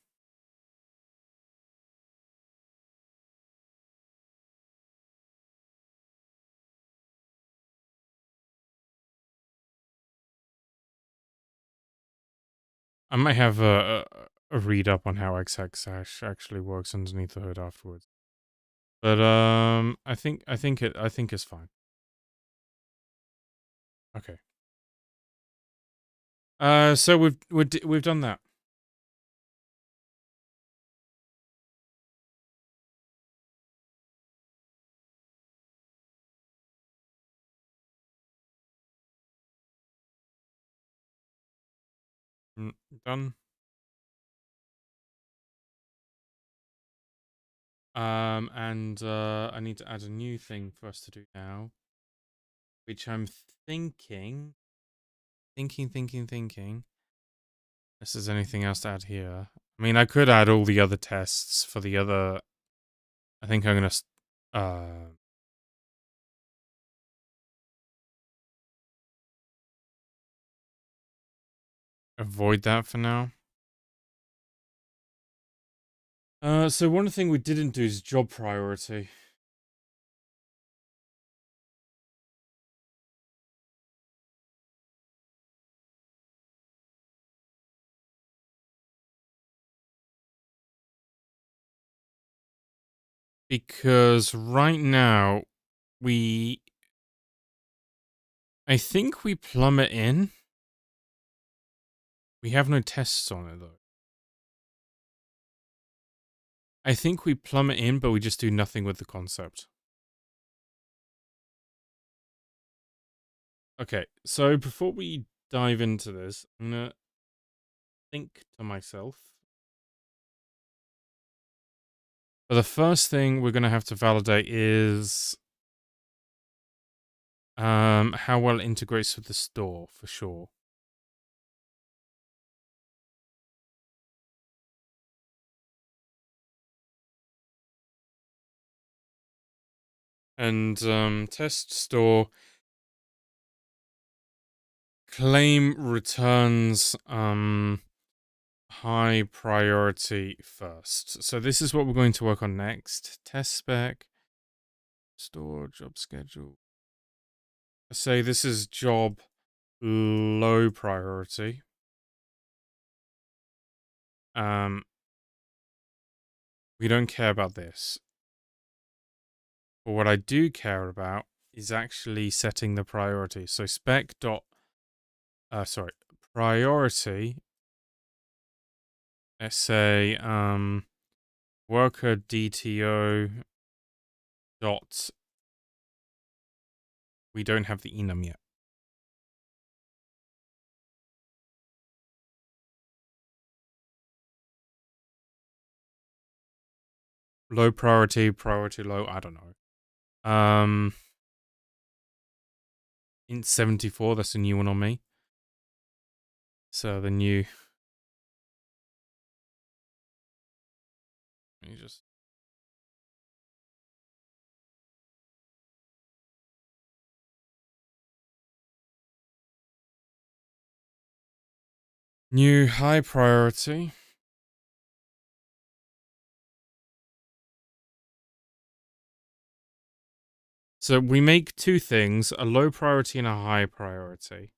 Speaker 1: I might have a read up on how xxhash actually works underneath the hood afterwards. But I think it's fine. Okay. So we've done that. Done. And I need to add a new thing for us to do now, which I'm thinking. If there's anything else to add here. I mean, I could add all the other tests for the other. I think I'm gonna avoid that for now. So one thing we didn't do is job priority. Because right now, I think we plumb it in. We have no tests on it, though. I think we plumb it in, but we just do nothing with the concept. Okay, so before we dive into this, I'm gonna think to myself. But the first thing we're gonna have to validate is how well it integrates with the store, for sure. And test store claim returns high priority first. So this is what we're going to work on next. Test spec, store, job schedule. Say this is job low priority. We don't care about this. But what I do care about is actually setting the priority. So priority. Let's say worker DTO dot. We don't have the enum yet. Low priority, priority low. I don't know. In 74, that's a new one on me. So the new. Let me just. New high priority. So we make two things, a low priority and a high priority.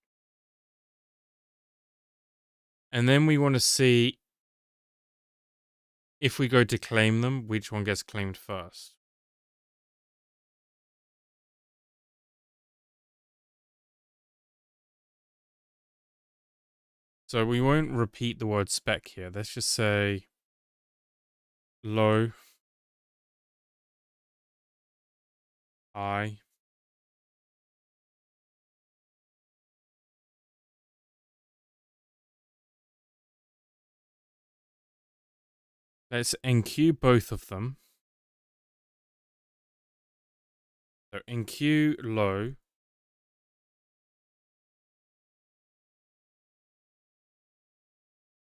Speaker 1: And then we want to see if we go to claim them, which one gets claimed first? So we won't repeat the word spec here. Let's just say low, high. Let's enqueue both of them. So enqueue low.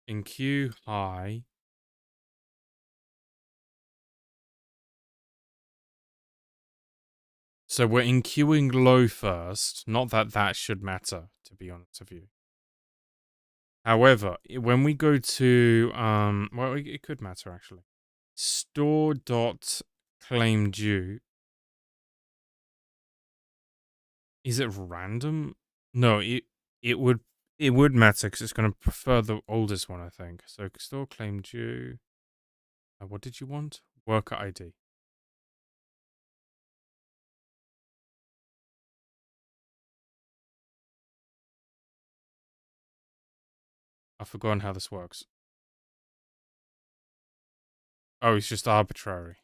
Speaker 1: Enqueue high. So we're enqueuing low first. Not that that should matter, to be honest with you. However, when we go to, well, it could matter actually. Store dot claim due. Is it random? No, it would matter because it's going to prefer the oldest one, I think. So store claim due. What did you want? Worker ID. I've forgotten how this works. Oh, it's just arbitrary.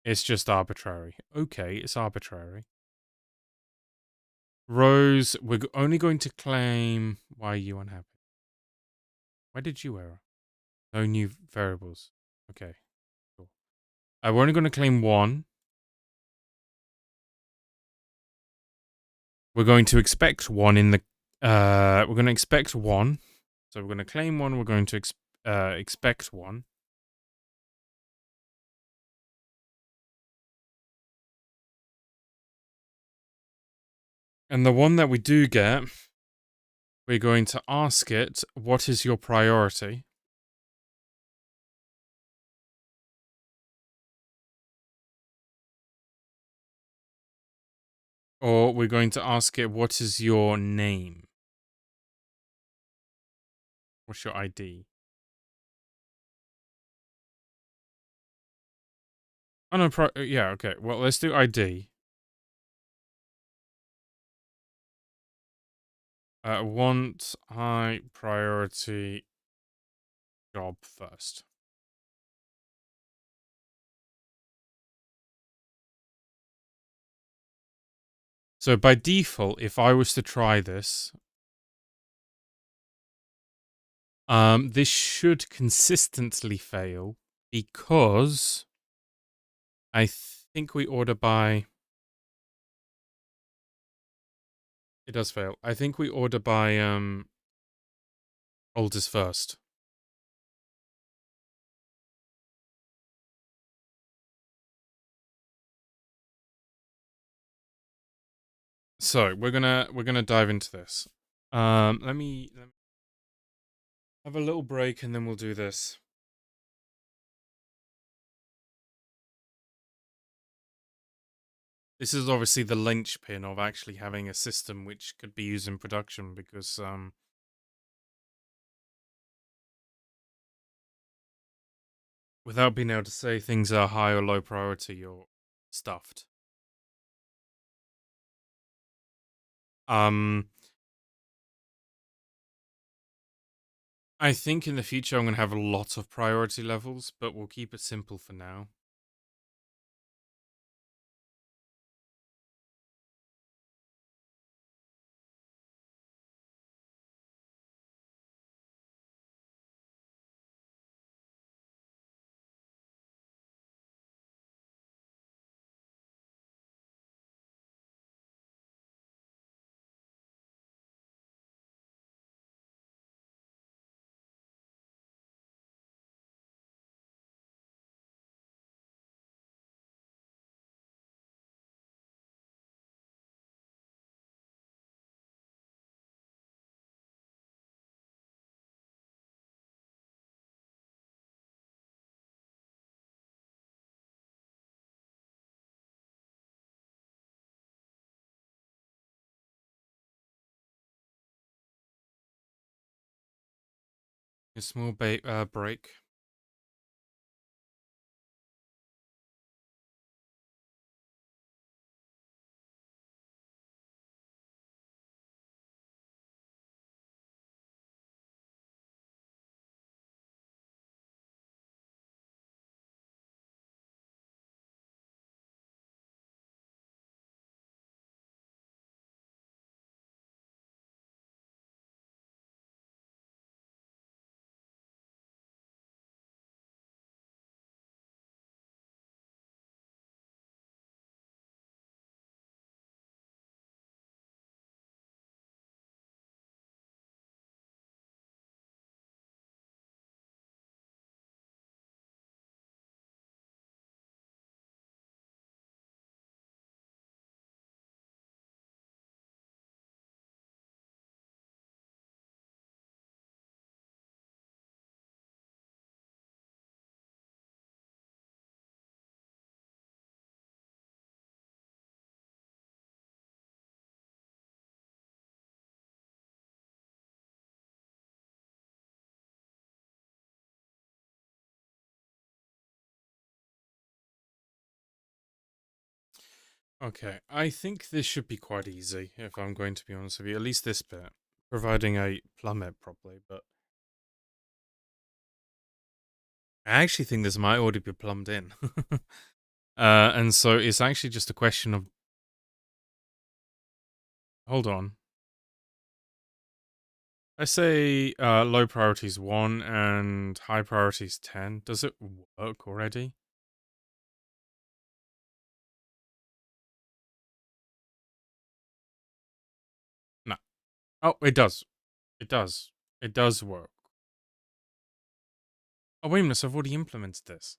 Speaker 1: It's just arbitrary. Okay, it's arbitrary. Rose, we're only going to claim... Why are you unhappy? Why did you error? No new variables. Okay, cool. We're only going to claim one. We're going to expect one in the... we're going to expect one. So we're going to claim one. We're going to expect one. And the one that we do get, we're going to ask it, what is your priority? Or we're going to ask it, what is your name? What's your ID? Oh, no, yeah, okay. Well, let's do ID. Want high priority job first. So by default, if I was to try this, this should consistently fail because I think we order by... It does fail. I think we order by oldest first. So we're gonna dive into this. Let me have a little break and then we'll do this. This is obviously the linchpin of actually having a system which could be used in production because without being able to say things are high or low priority, you're stuffed. I think in the future I'm going to have a lot of priority levels, but we'll keep it simple for now. A small break. Okay, I think this should be quite easy, if I'm going to be honest with you. At least this bit. Providing I plumb it properly, but I actually think this might already be plumbed in. And so it's actually just a question of... Hold on. I say low priority is 1 and high priority is 10. Does it work already? No. Oh, it does. It does. It does work. Oh, wait a minute. So I've already implemented this.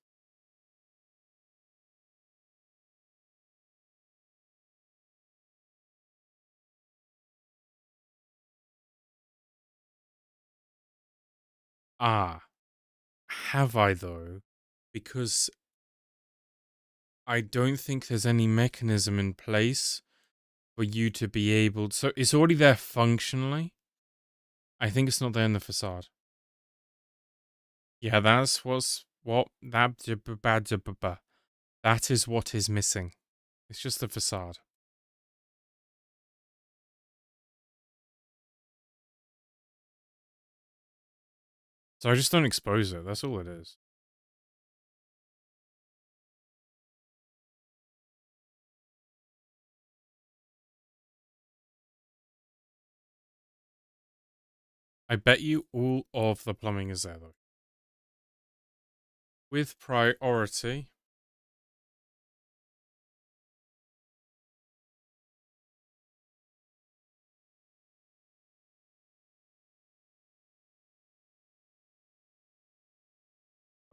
Speaker 1: Ah, have I though? Because I don't think there's any mechanism in place for you to be able to... So it's already there functionally. I think it's not there in the facade. Yeah, that's what that is what is missing. It's just the facade. So I just don't expose it. That's all it is. I bet you all of the plumbing is there though. With priority.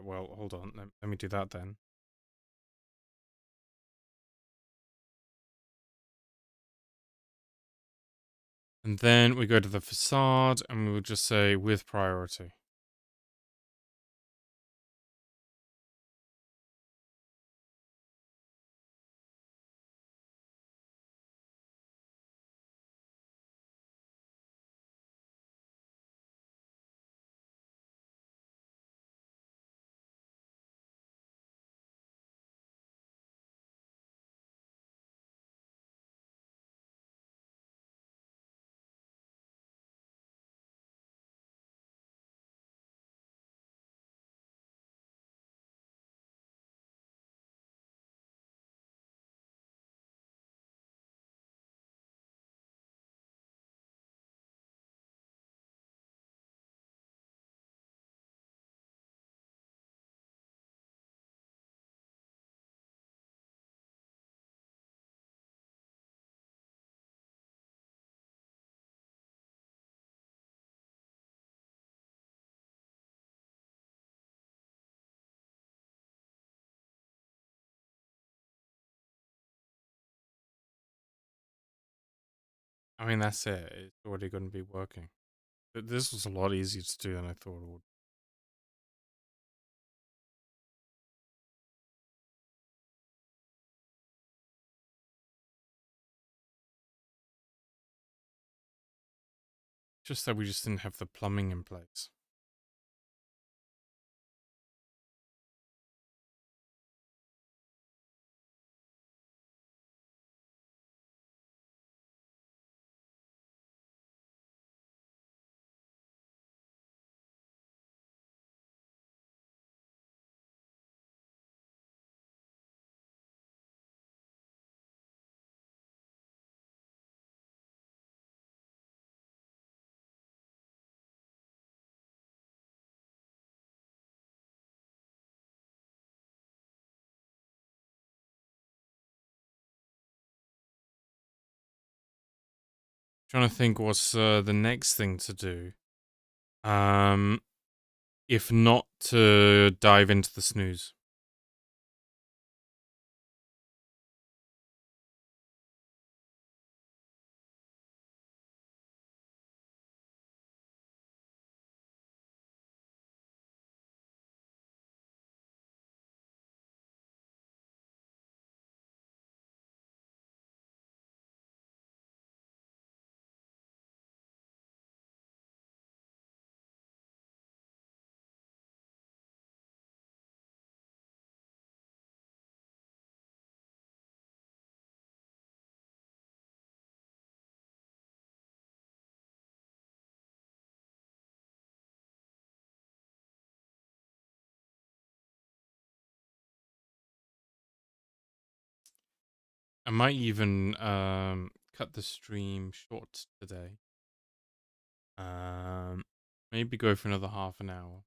Speaker 1: Well, hold on. Let me do that then. And then we go to the facade and we will just say with priority. I mean, that's it. It's already going to be working. But this was a lot easier to do than I thought it would. Just that we just didn't have the plumbing in place. Trying to think what's the next thing to do. Um, if not to dive into the snooze. I might even cut the stream short today. Um, maybe go for another half an hour.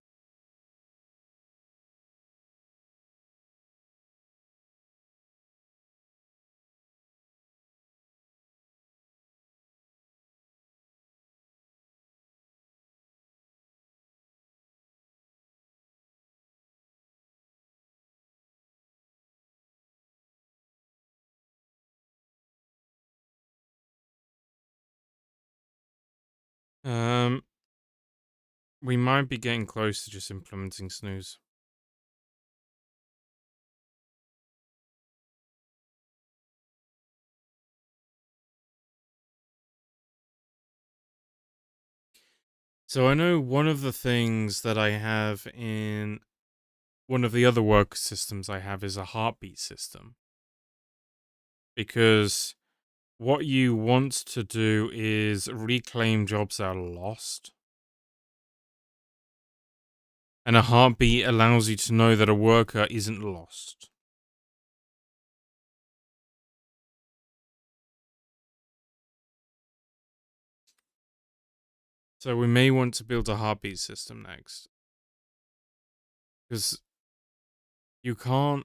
Speaker 1: Um, we might be getting close to just implementing snooze. So I know one of the things that I have in one of the other work systems I have is a heartbeat system. Because what you want to do is reclaim jobs that are lost. And a heartbeat allows you to know that a worker isn't lost. So we may want to build a heartbeat system next. Because you can't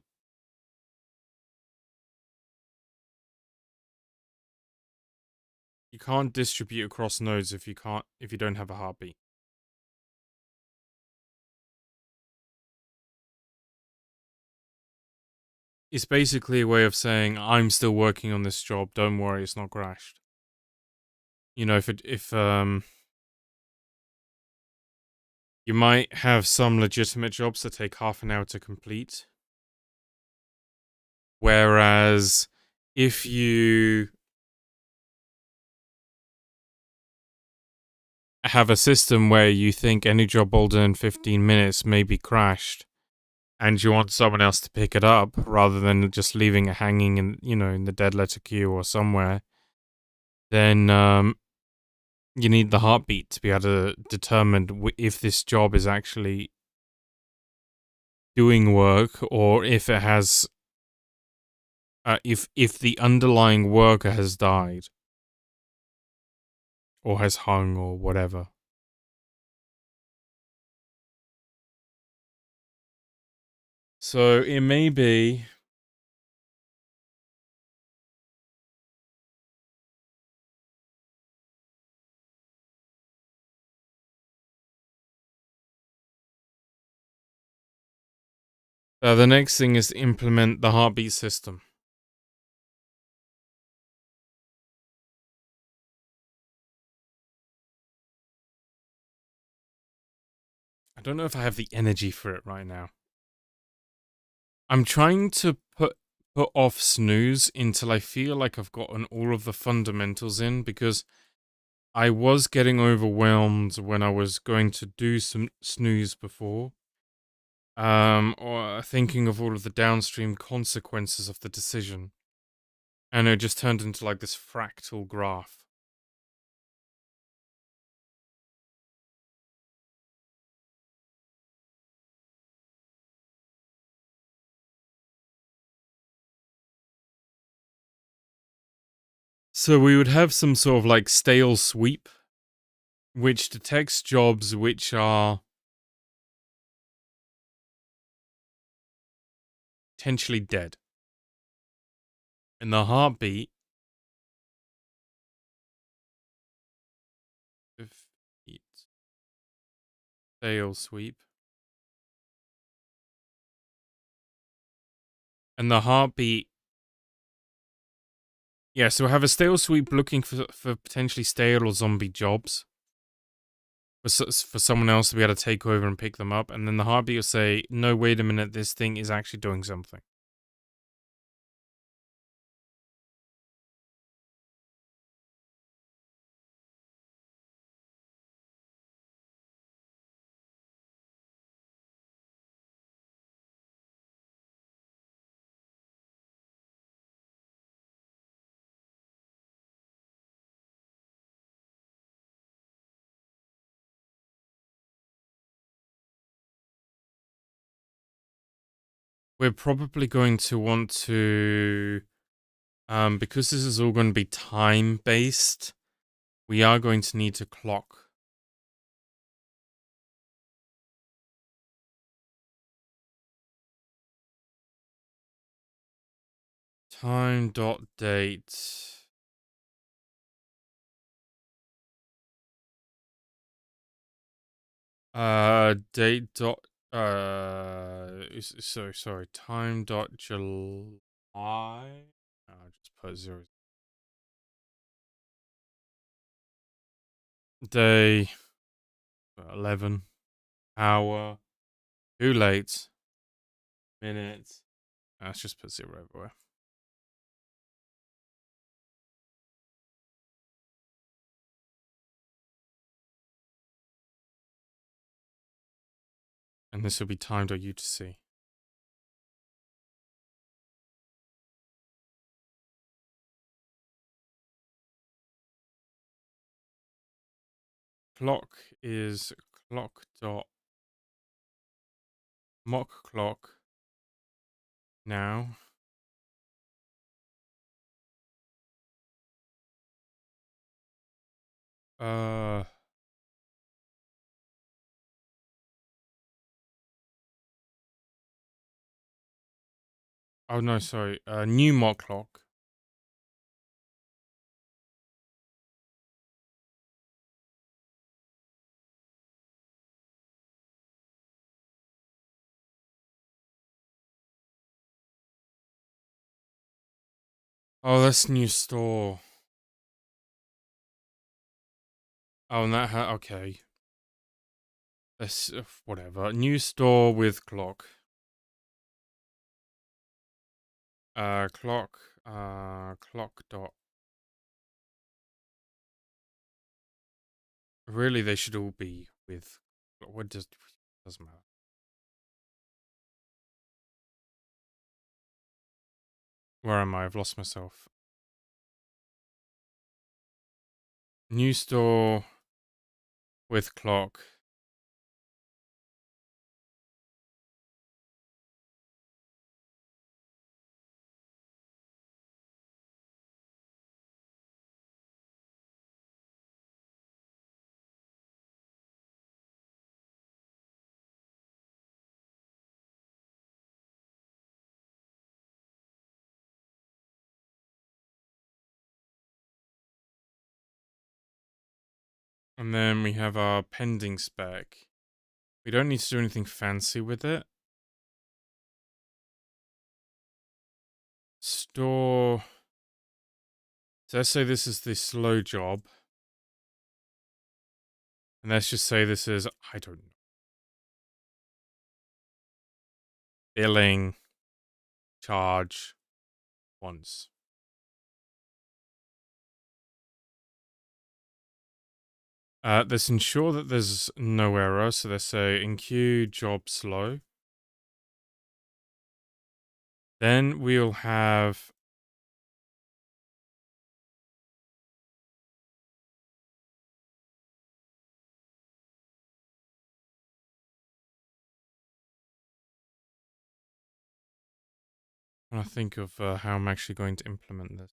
Speaker 1: distribute across nodes if you don't have a heartbeat. It's basically a way of saying I'm still working on this job, don't worry, it's not crashed. You know, if you might have some legitimate jobs that take half an hour to complete. Whereas if you have a system where you think any job older than 15 minutes may be crashed and you want someone else to pick it up rather than just leaving it hanging in, in the dead letter queue or somewhere, then you need the heartbeat to be able to determine if this job is actually doing work or if it has if the underlying worker has died or has hung or whatever. So it may be the next thing is to implement the heartbeat system. I don't know if I have the energy for it right now. I'm trying to put off snooze until I feel like I've gotten all of the fundamentals in, because I was getting overwhelmed when I was going to do some snooze before. Or thinking of all of the downstream consequences of the decision. And it just turned into like this fractal graph. So we would have some sort of like stale sweep, which detects jobs which are potentially dead. And the heartbeat stale sweep. And the heartbeat. Yeah, so I have a stale sweep looking for potentially stale or zombie jobs for someone else to be able to take over and pick them up. And then the heartbeat will say, no, wait a minute, this thing is actually doing something. We're probably going to want to, because this is all going to be time-based, we are going to need to clock. Time dot date. Date dot. Sorry. Time dot July. I'll just put 0. Day 11. Hour. Too late. Minute. Let's just put 0 everywhere. And this will be time.utc. Clock is clock dot mock clock now. Oh no, sorry. New mock clock. Oh, that's new store. Oh, and that okay. Let's whatever. New store with clock. Clock. Clock dot. Really, they should all be with. What doesn't matter. Where am I? I've lost myself. New store with clock. And then we have our pending spec. We don't need to do anything fancy with it. Store. So let's say this is the slow job. And let's just say this is, I don't know. Billing. Charge. Once. Let's ensure that there's no error. So let's say enqueue job slow. Then we'll have I think of how I'm actually going to implement this.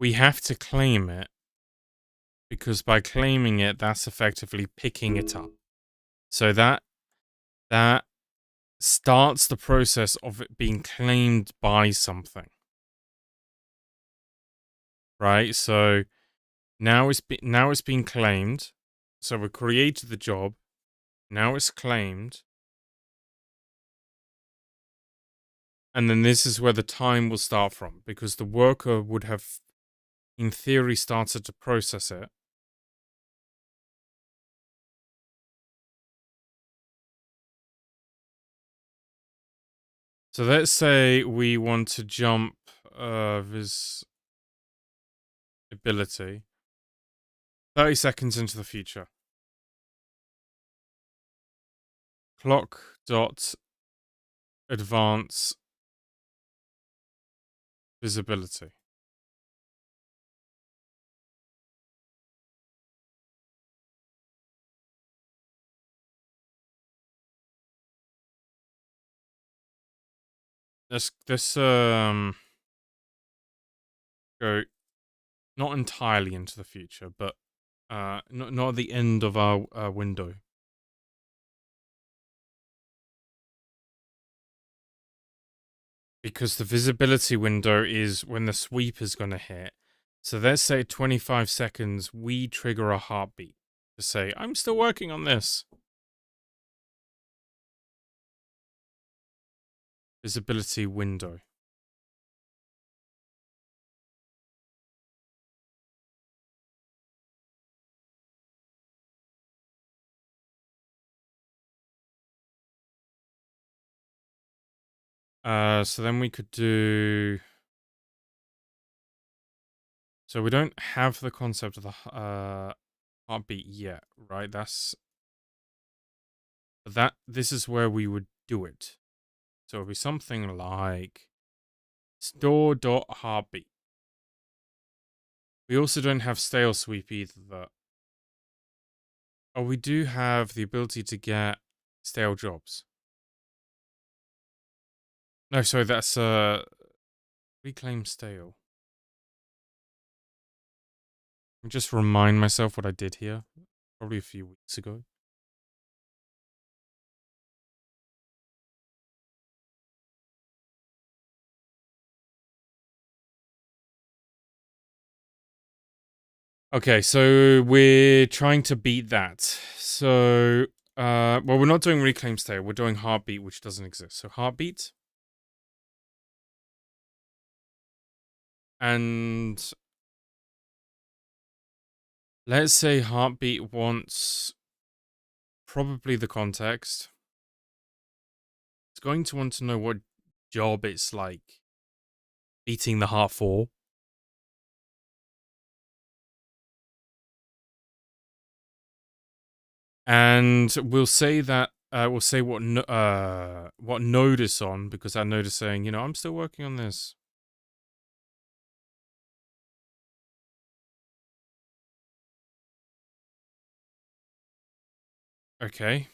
Speaker 1: we have to claim it, because by claiming it, that's effectively picking it up. So that starts the process of it being claimed by something, right? So now it's been claimed. So we created the job. Now it's claimed, and then this is where the time will start from, because the worker would have, in theory, started to process it. So let's say we want to jump visibility 30 seconds into the future. Clock dot advance visibility. Let's go not entirely into the future, but not at the end of our window. Because the visibility window is when the sweep is going to hit. So let's say 25 seconds, we trigger a heartbeat to say, I'm still working on this. Visibility window. So then we could do. So we don't have the concept of the heartbeat yet, right? This is where we would do it. So it'll be something like store.heartbeat. We also don't have stale sweep either, though. Oh, we do have the ability to get stale jobs. No, sorry, that's reclaim stale. Let me just remind myself what I did here. Probably a few weeks ago. Okay, so we're trying to beat that. So, well, we're not doing reclaim stale. We're doing heartbeat, which doesn't exist. So heartbeat. And let's say heartbeat wants probably the context. It's going to want to know what job it's like beating the heart for. And we'll say that we'll say what node it's on, because that node is saying, I'm still working on this. Okay.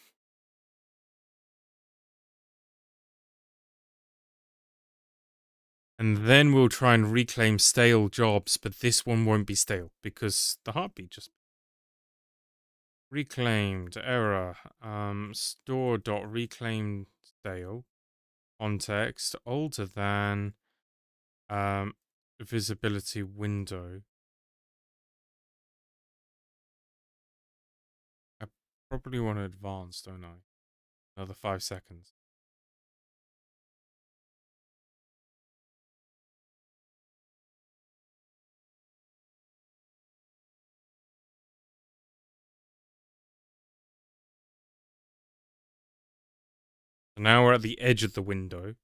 Speaker 1: And then we'll try and reclaim stale jobs, but this one won't be stale because the heartbeat just reclaimed error. Store.reclaimed stale context older than visibility window. I probably want to advance, don't I? Another 5 seconds. So now we're at the edge of the window.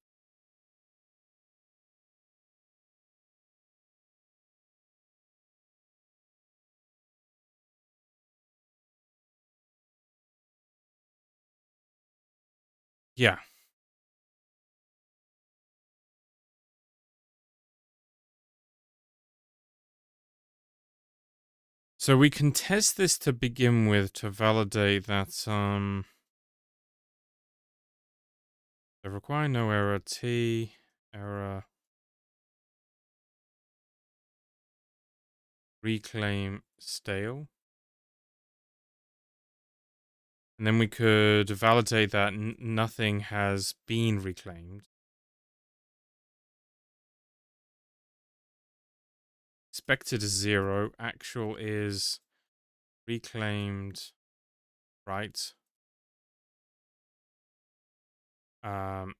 Speaker 1: Yeah. So we can test this to begin with to validate that they require no error, T error. reclaim stale. And then we could validate that nothing has been reclaimed. Expected is 0. Actual is reclaimed, right? The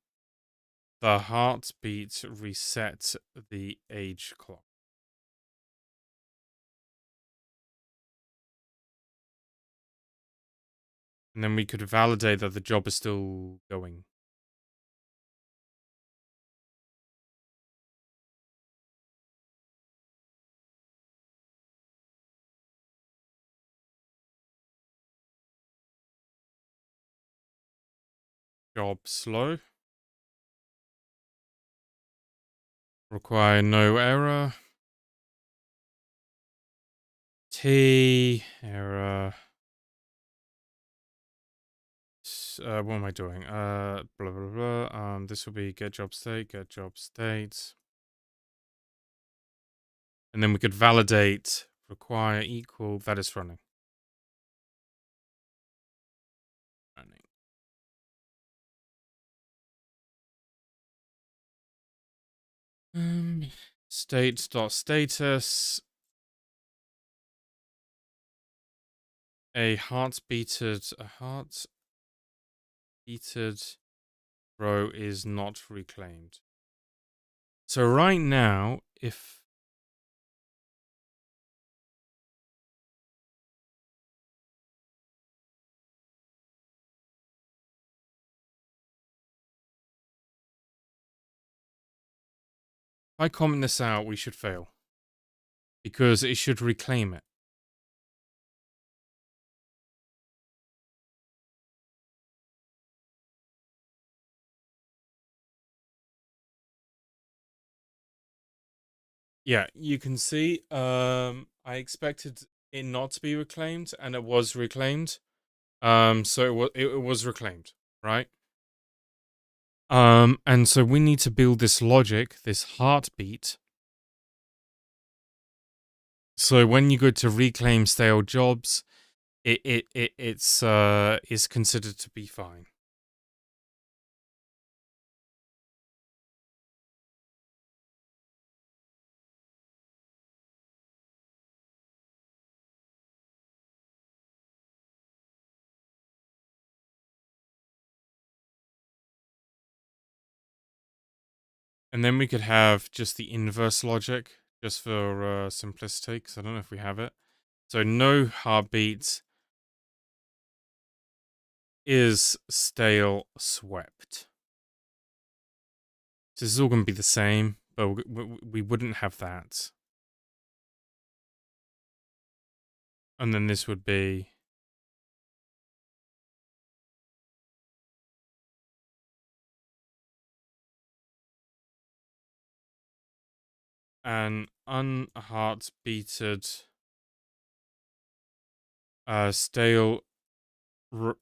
Speaker 1: heartbeat reset the age clock. And then we could validate that the job is still going. Job slow. Require no error. T error. What am I doing? Blah blah blah. This will be get job state. And then we could validate require equal that is running. State.status. A heartbeated row is not reclaimed. So right now, if I comment this out, we should fail. Because it should reclaim it. Yeah, you can see, I expected it not to be reclaimed, and it was reclaimed. So it was reclaimed, right? And so we need to build this logic, this heartbeat. So when you go to reclaim stale jobs, it's is considered to be fine. And then we could have just the inverse logic, just for simplicity, because I don't know if we have it. So no heartbeat is stale swept. So this is all going to be the same, but we wouldn't have that. And then this would be an unheartbeated stale row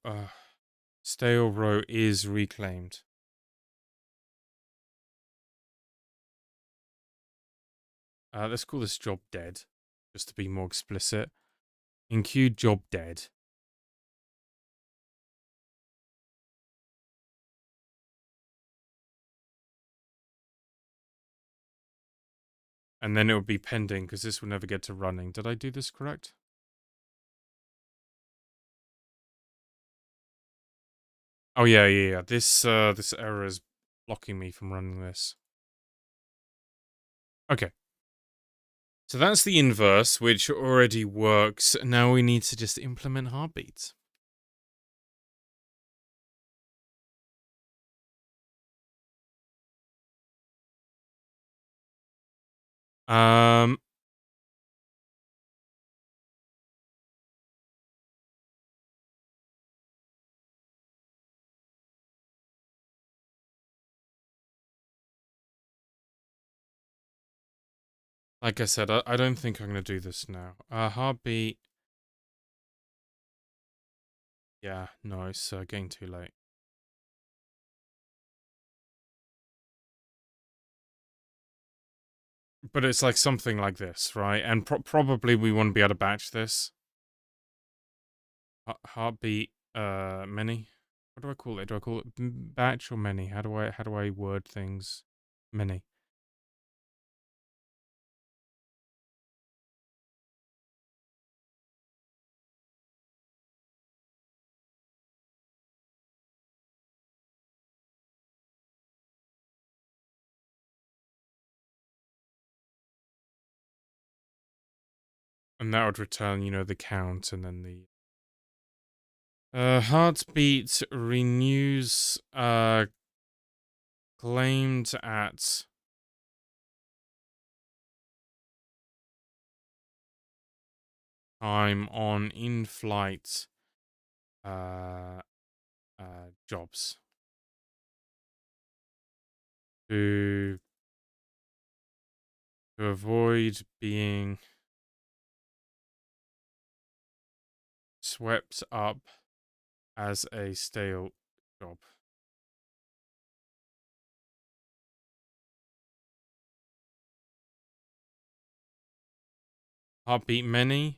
Speaker 1: is reclaimed. Let's call this job dead, just to be more explicit. Enqueue job dead. And then it would be pending, because this will never get to running. Did I do this correct? Oh yeah. This error is blocking me from running this. Okay. So that's the inverse, which already works. Now we need to just implement heartbeats. Like I said, I don't think I'm going to do this now. Heartbeat. Yeah, no, it's getting too late. But it's like something like this, right? And probably we want to be able to batch this. Heartbeat, many. What do I call it? Do I call it batch or many? How do I word things? Many. And that would return, the count and then the heartbeat renews claimed at time on in-flight uh, jobs to avoid being swept up as a stale job. Heartbeat many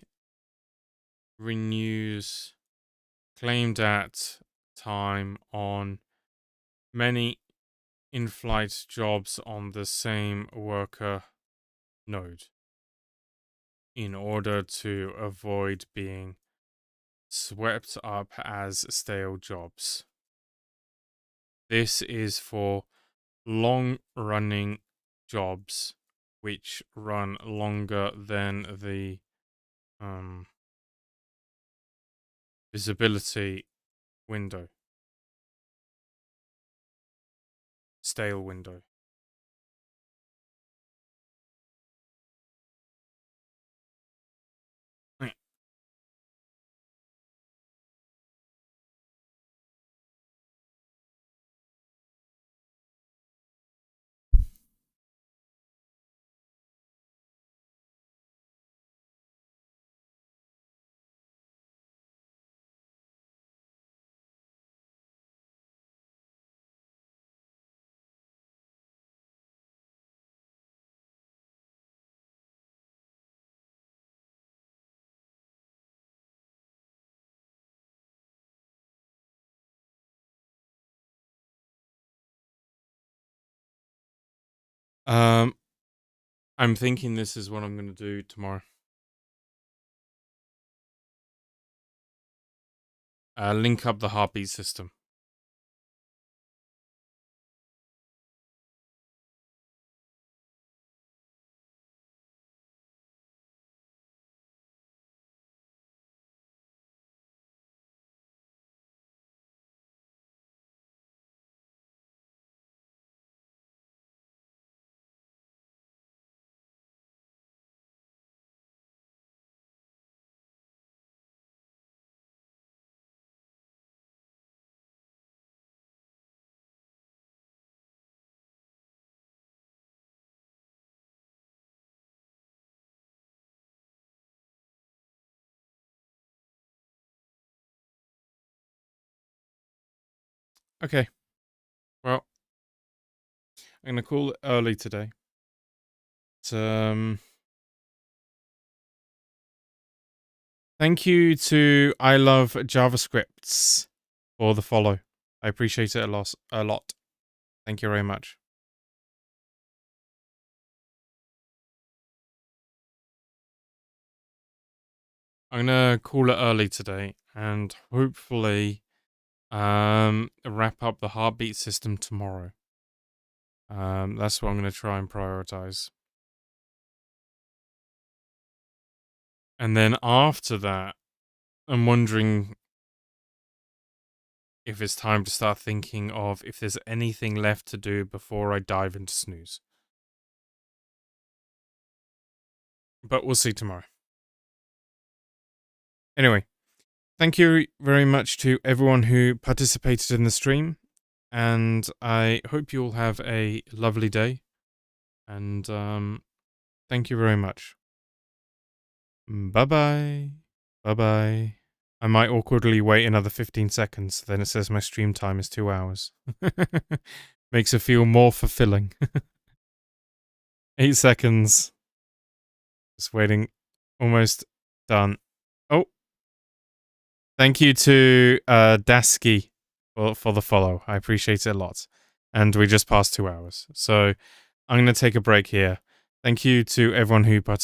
Speaker 1: renews claimed at time on many in-flight jobs on the same worker node in order to avoid being swept up as stale jobs. This is for long-running jobs which run longer than the visibility window, stale window. Um, I'm thinking this is what I'm going to do tomorrow. Link up the heartbeat system. Okay. Well, I'm going to call it early today. Thank you to I Love JavaScripts for the follow. I appreciate it a lot. Thank you very much. I'm gonna call it early today and hopefully wrap up the heartbeat system tomorrow. That's what I'm gonna try and prioritize. And then after that, I'm wondering if it's time to start thinking of if there's anything left to do before I dive into snooze. But we'll see tomorrow. Anyway, thank you very much to everyone who participated in the stream, and I hope you all have a lovely day. And thank you very much. Bye bye. Bye bye. I might awkwardly wait another 15 seconds, then it says my stream time is 2 hours. Makes it feel more fulfilling. 8 seconds. Just waiting. Almost done. Oh, thank you to Dasky for the follow. I appreciate it a lot. And we just passed 2 hours. So I'm going to take a break here. Thank you to everyone who participated.